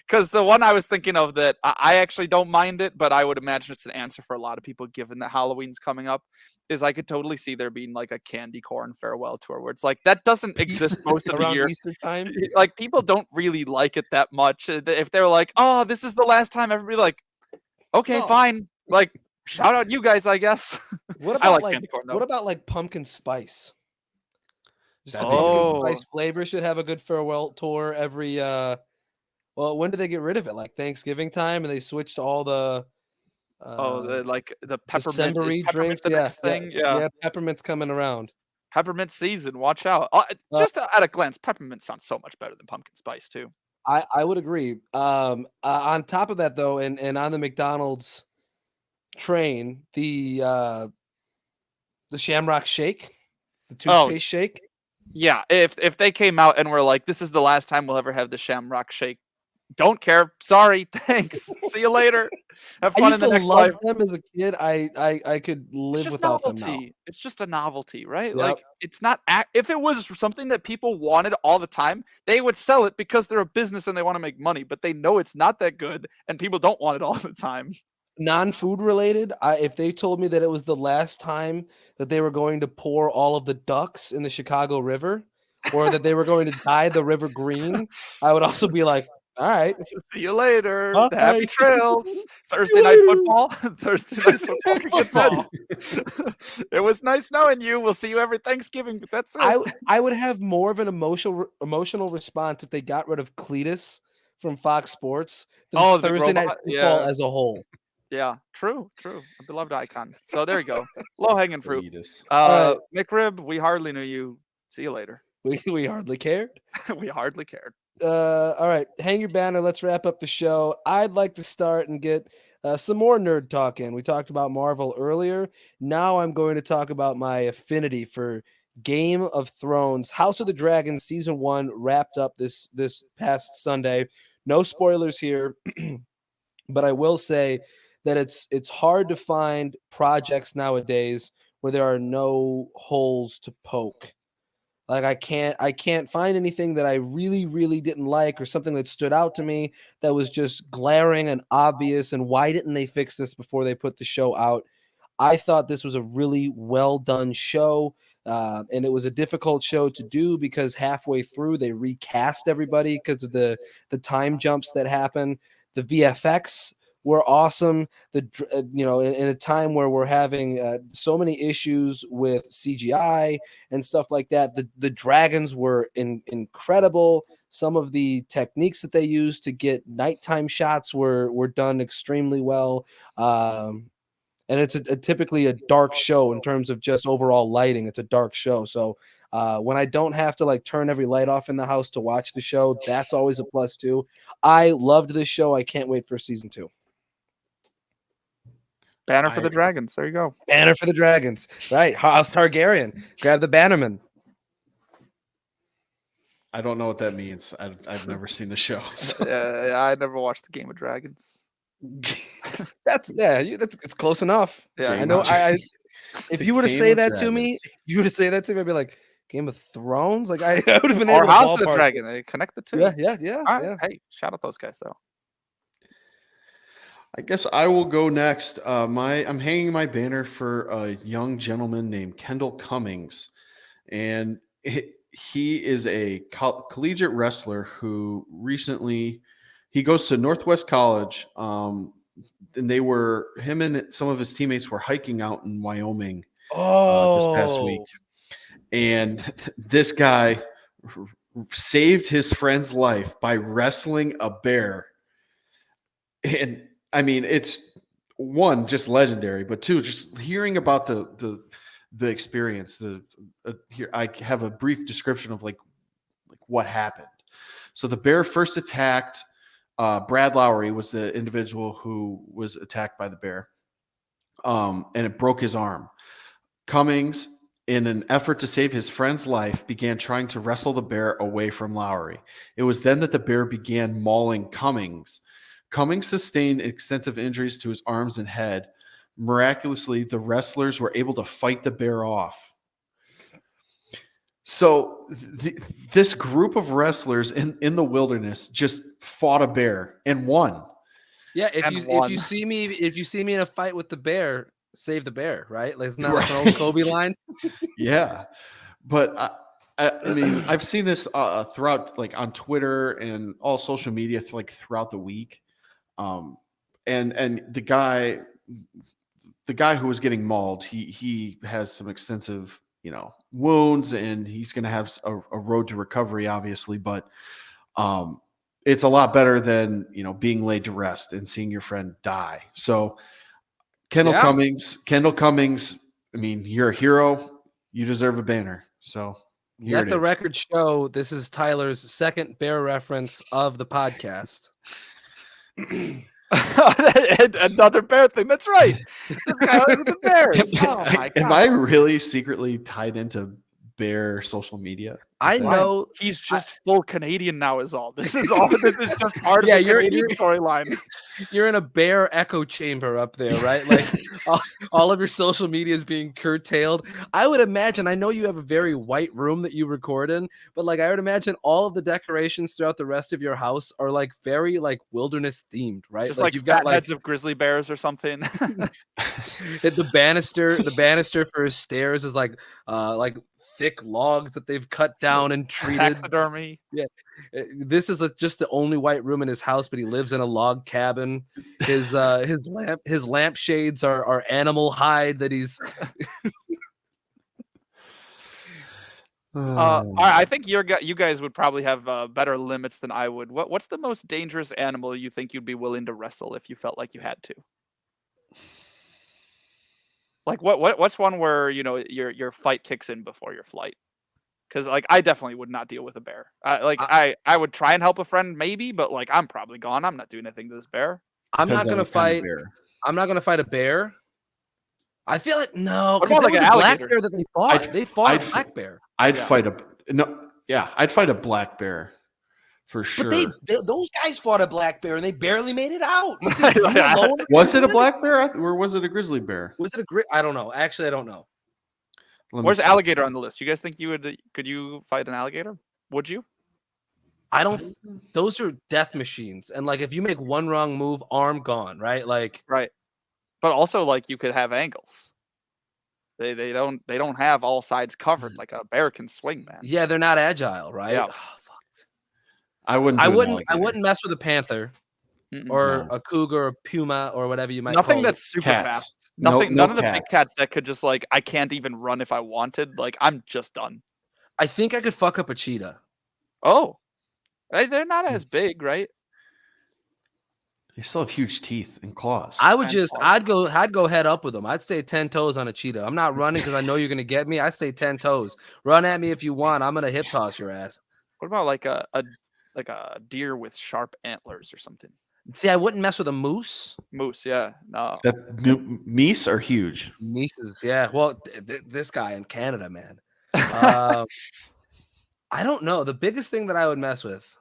Because the one I was thinking of that I actually don't mind it, but I would imagine it's an answer for a lot of people given that Halloween's coming up, is I could totally see there being like a candy corn farewell tour where it's like that doesn't exist most of the year. Easter time. Like people don't really like it that much. If they're like, oh, this is the last time, everybody like, okay, fine. Like, shout out you guys, I guess. What about what about like pumpkin spice? Pumpkin spice flavor should have a good farewell tour every well, when do they get rid of it? Like Thanksgiving time, and they switched to all the the peppermint drinks. The next thing. Yeah, peppermint's coming around. Peppermint season, watch out. Just at a glance, peppermint sounds so much better than pumpkin spice too. I would agree. On top of that though, and on the McDonald's train, the Shamrock Shake, the toothpaste shake. Yeah, if they came out and were like, this is the last time we'll ever have the Shamrock Shake Don't care. Sorry. Thanks. See you later. Have I fun used in the to next love life. them as a kid. I could It's live just without them now. novelty. It's just a novelty, right? Yep. Like it's not if it was something that people wanted all the time, they would sell it because they're a business and they want to make money, but they know it's not that good and people don't want it all the time. Non-food related, if they told me that it was the last time that they were going to pour all of the ducks in the Chicago River, or that they were going to dye the river green, I would also be like, all right. See you later. Bye. Happy trails. Thursday you night later. football. Thursday night football. It was nice knowing you. We'll see you every Thanksgiving, but that's it. I would have more of an emotional response if they got rid of Cletus from Fox Sports than Thursday night football as a whole. Yeah, true. A beloved icon. So there you go. Low hanging fruit. Right. McRib, we hardly knew you. See you later. We hardly cared. We hardly cared. All right, hang your banner. Let's wrap up the show. I'd like to start and get some more nerd talk in. We talked about Marvel earlier. Now I'm going to talk about my affinity for Game of Thrones. House of the Dragon season 1 wrapped up this past Sunday. No spoilers here, but I will say that it's hard to find projects nowadays where there are no holes to poke. Like I can't find anything that I really, really didn't like or something that stood out to me that was just glaring and obvious. And why didn't they fix this before they put the show out? I thought this was a really well done show. And it was a difficult show to do because halfway through they recast everybody because of the time jumps that happen. The VFX were awesome. In a time where we're having so many issues with CGI and stuff like that, the dragons were incredible. Some of the techniques that they used to get nighttime shots were done extremely well. And it's typically a dark show in terms of just overall lighting. It's a dark show. So when I don't have to like turn every light off in the house to watch the show, that's always a plus too. I loved this show. I can't wait for season 2. Banner for the Dragons. There you go. Banner for the Dragons. Right. House Targaryen. Grab the Bannerman. I don't know what that means. I've never seen the show. So. I never watched the Game of Dragons. It's close enough. Yeah, I know. If you were to say that to me, I'd be like, Game of Thrones. Like I would have been able to House of the Dragon. They connect the two. Yeah. All right. Hey, shout out those guys though. I guess I will go next. I'm hanging my banner for a young gentleman named Kendall Cummings, and he is a collegiate wrestler who recently he goes to Northwest College. And him and some of his teammates were hiking out in Wyoming this past week, and this guy saved his friend's life by wrestling a bear. And I mean, it's one, just legendary, but two, just hearing about the experience. Here I have a brief description of like what happened. So the bear first attacked Brad Lowry was the individual who was attacked by the bear, and it broke his arm. Cummings, in an effort to save his friend's life, began trying to wrestle the bear away from Lowry. It was then that the bear began mauling Cummings. Cummings sustained extensive injuries to his arms and head. Miraculously, the wrestlers were able to fight the bear off. So this group of wrestlers in the wilderness just fought a bear and won. Yeah, if you see me in a fight with the bear, save the bear, right? Like it's not like an old Kobe line. Yeah, but I mean, I've seen this throughout, like on Twitter and all social media, like throughout the week. And the guy who was getting mauled, he has some extensive, wounds, and he's going to have a road to recovery, obviously, but it's a lot better than, being laid to rest and seeing your friend die. So Kendall Cummings, I mean, you're a hero. You deserve a banner. So let the record show this is Tyler's second bear reference of the podcast. Another bear thing. That's right. This guy with the bears. Oh my God. Am I really secretly tied into bear social media? I know he's just full Canadian now. Is all. This is all. This is just part of the Canadian storyline. You're in a bear echo chamber up there, right? Like all of your social media is being curtailed. I would imagine. I know you have a very white room that you record in, but like I would imagine all of the decorations throughout the rest of your house are like very like wilderness themed, right? Just like you've got heads of grizzly bears or something. The banister for his stairs is like thick logs that they've cut down and treated. Taxidermy. Yeah, this is just the only white room in his house, but he lives in a log cabin. His lamp shades are animal hide that he's. I think you guys would probably have better limits than I would. What's the most dangerous animal you think you'd be willing to wrestle if you felt like you had to? Like what's one where your fight kicks in before your flight? Because like I definitely would not deal with a bear. I would try and help a friend maybe, but like I'm probably gone. I'm not doing anything to this bear. I'm not gonna fight a bear. I feel like no, because like was an a black alligator? bear that they fought. They fought a black bear. I'd fight a black bear for sure. But those guys fought a black bear and they barely made it out. Was it a black bear or was it a grizzly bear? Was it I don't know. Actually, I don't know. Where's alligator on the list? You guys think could you fight an alligator? Would you? I don't. Those are death machines, and like if you make one wrong move, arm gone. Right, like right. But also like you could have angles. They don't have all sides covered like a bear can swing, man. Yeah, they're not agile, right? Yeah. I wouldn't mess with a panther or a cougar or puma or whatever you might Nothing call that's it. super fast. Nothing. None of the big cats that could just like I can't even run if I wanted. Like I'm just done. I think I could fuck up a cheetah. Oh, they're not as big, right? They still have huge teeth and claws. I'd go head up with them. I'd stay 10 toes on a cheetah. I'm not running because I know you're gonna get me. I stay 10 toes. Run at me if you want. I'm gonna hip toss your ass. What about like a deer with sharp antlers or something? See, I wouldn't mess with a moose. Moose, yeah, no. Meese are huge. Meeses, yeah. Well, this guy in Canada, man. I don't know. The biggest thing that I would mess with,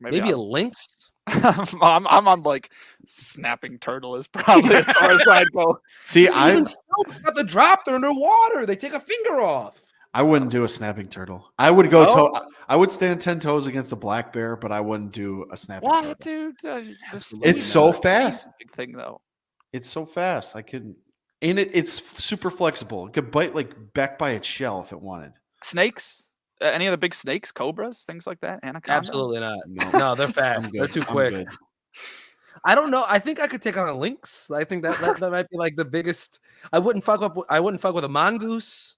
maybe a lynx. I'm on like snapping turtle is probably as far as I'd go. See, I got the drop. They're underwater. They take a finger off. I wouldn't do a snapping turtle. I would go I would stand 10 toes against a black bear, but I wouldn't do a snapping turtle. Dude? It's so fast. Big thing though. It's so fast. I couldn't. And it's super flexible. It could bite like back by its shell if it wanted. Snakes? Any of the big snakes, cobras, things like that? Anaconda? Absolutely not. No, they're fast. They're too quick. I don't know. I think I could take on a lynx. I think that might be like the biggest. I wouldn't fuck with a mongoose.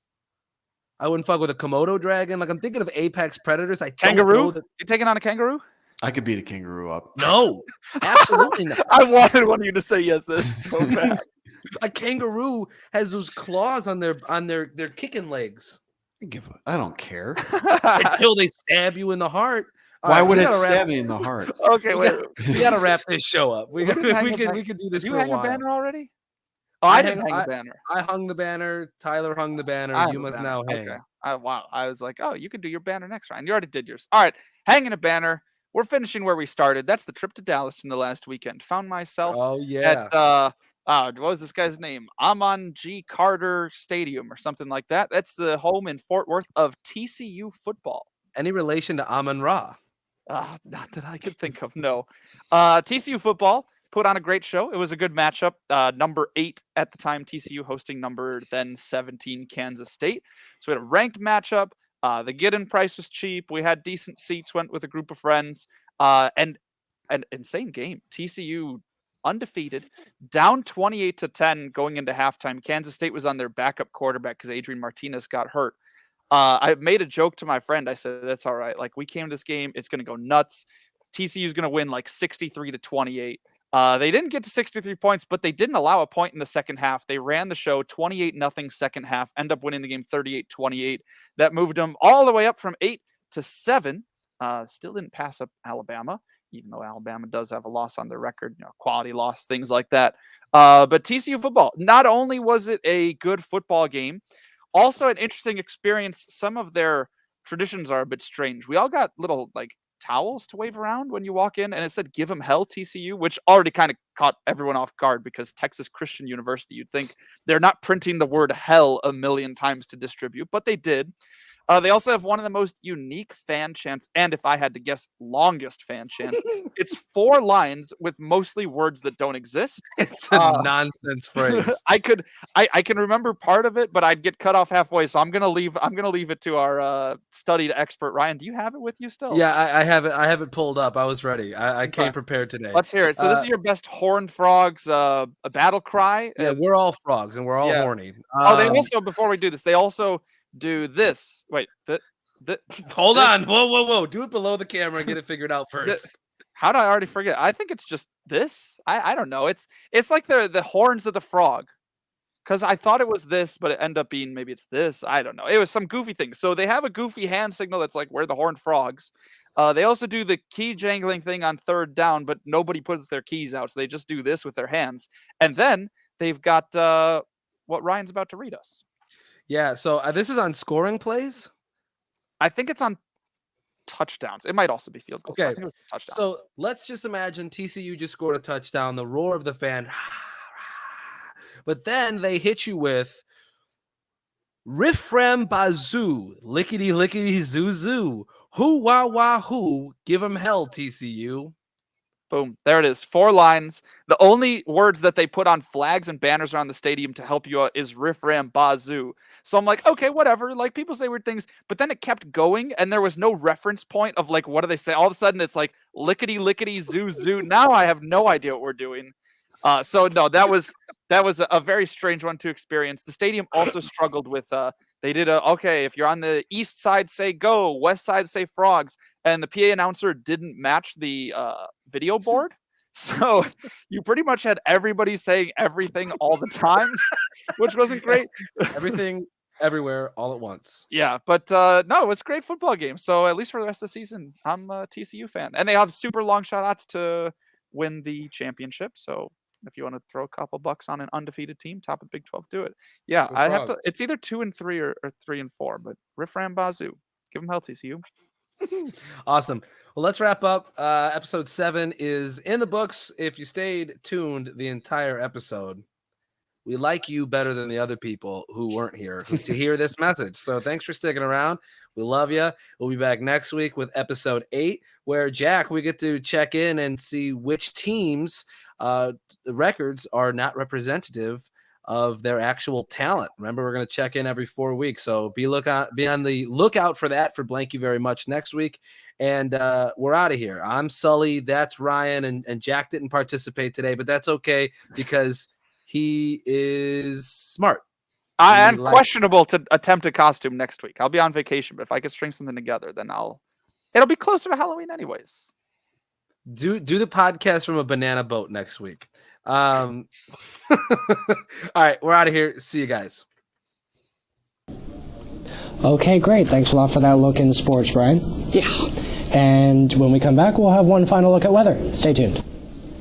I wouldn't fuck with a Komodo dragon. Like I'm thinking of apex predators. Kangaroo? You taking on a kangaroo? I could beat a kangaroo up. No, absolutely not. I wanted one of you to say yes. This so bad. A kangaroo has those claws on their kicking legs. I don't care until they stab you in the heart. Why would it stab me in the heart? Okay, wait. We gotta wrap this show up. We can do this. You for hang a while. a banner already? Oh, I didn't hang a banner. I hung the banner. Tyler hung the banner. You must now hang. Okay. Wow. I was like, oh, you could do your banner next round. You already did yours. All right. Hanging a banner. We're finishing where we started. That's the trip to Dallas in the last weekend. Found myself at what was this guy's name? Amon G. Carter Stadium or something like that. That's the home in Fort Worth of TCU football. Any relation to Amon Ra? Not that I could think of. No. TCU football put on a great show. It was a good matchup. Number 8 at the time, TCU hosting number then 17 Kansas State. So we had a ranked matchup. The get-in price was cheap. We had decent seats. Went with a group of friends. And an insane game. TCU undefeated, down 28-10 going into halftime. Kansas State was on their backup quarterback because Adrian Martinez got hurt. I made a joke to my friend. I said, that's all right. Like, we came to this game. It's going to go nuts. TCU is going to win like 63-28. They didn't get to 63 points, but they didn't allow a point in the second half. They ran the show 28-0 second half, end up winning the game 38-28. That moved them all the way up from 8-7. Still didn't pass up Alabama, even though Alabama does have a loss on their record, quality loss, things like that. But TCU football, not only was it a good football game, also an interesting experience. Some of their traditions are a bit strange. We all got little like towels to wave around when you walk in, and it said "Give 'em hell, TCU," which already kind of caught everyone off guard because Texas Christian University, you'd think they're not printing the word hell a million times to distribute, but they did. They also have one of the most unique fan chants, and if I had to guess, longest fan chants. It's 4 lines with mostly words that don't exist. It's a nonsense phrase. I can remember part of it, but I'd get cut off halfway. So I'm gonna leave it to our studied expert Ryan. Do you have it with you still? Yeah, I have it. I have it pulled up. I was ready. I came prepared today. Let's hear it. So this is your best horned frogs a battle cry. Yeah, we're all frogs and we're all horny. They also, before we do this, they also do this. Wait, hold on. Whoa. Do it below the camera and get it figured out first. How did I already forget? I think it's just this. I don't know. It's like the horns of the frog. Because I thought it was this, but it ended up being maybe it's this. I don't know. It was some goofy thing. So they have a goofy hand signal that's like, we're the horned frogs. They also do the key jangling thing on 3rd down, but nobody puts their keys out. So they just do this with their hands. And then they've got what Ryan's about to read us. Yeah, so this is on scoring plays? I think it's on touchdowns. It might also be field goals. Okay, touchdowns. So let's just imagine TCU just scored a touchdown, the roar of the fan. But then they hit you with riff ram bazoo, lickety lickety zoo zoo, hoo wah wah hoo, give 'em hell, TCU. Boom. There it is. 4 lines. The only words that they put on flags and banners around the stadium to help you out is riff ram bazoo. So I'm like, okay, whatever. Like, people say weird things, but then it kept going and there was no reference point of like, what do they say? All of a sudden it's like lickety lickety zoo zoo. Now I have no idea what we're doing. So no, that was a very strange one to experience. The stadium also struggled with, they did okay, if you're on the east side, say go, west side, say frogs. And the PA announcer didn't match the video board. So you pretty much had everybody saying everything all the time, which wasn't great. Everything, everywhere, all at once. Yeah, but no, it was a great football game. So at least for the rest of the season, I'm a TCU fan. And they have super long shot odds to win the championship. So if you want to throw a couple bucks on an undefeated team, top of Big 12, do it. Yeah, I have to. It's either 2-3 or 3-4. But riff ram bazoo, give them hell, TCU. Awesome. Well, let's wrap up. Episode 7 is in the books. If you stayed tuned the entire episode, we like you better than the other people who weren't here to hear this message. So thanks for sticking around. We love you. We'll be back next week with episode 8, where Jack, we get to check in and see which teams the records are not representative of their actual talent. Remember, we're going to check in every 4 weeks. So be on the lookout for that for Blank You Very Much next week. And we're out of here. I'm Sully. That's Ryan. And Jack didn't participate today, but that's okay because he is smart. And questionable to attempt a costume next week. I'll be on vacation, but if I could string something together, then it'll be closer to Halloween anyways. Do the podcast from a banana boat next week. All right, we're out of here. See you guys. Okay, great. Thanks a lot for that look into sports, Brian. Yeah. And when we come back, we'll have one final look at weather. Stay tuned.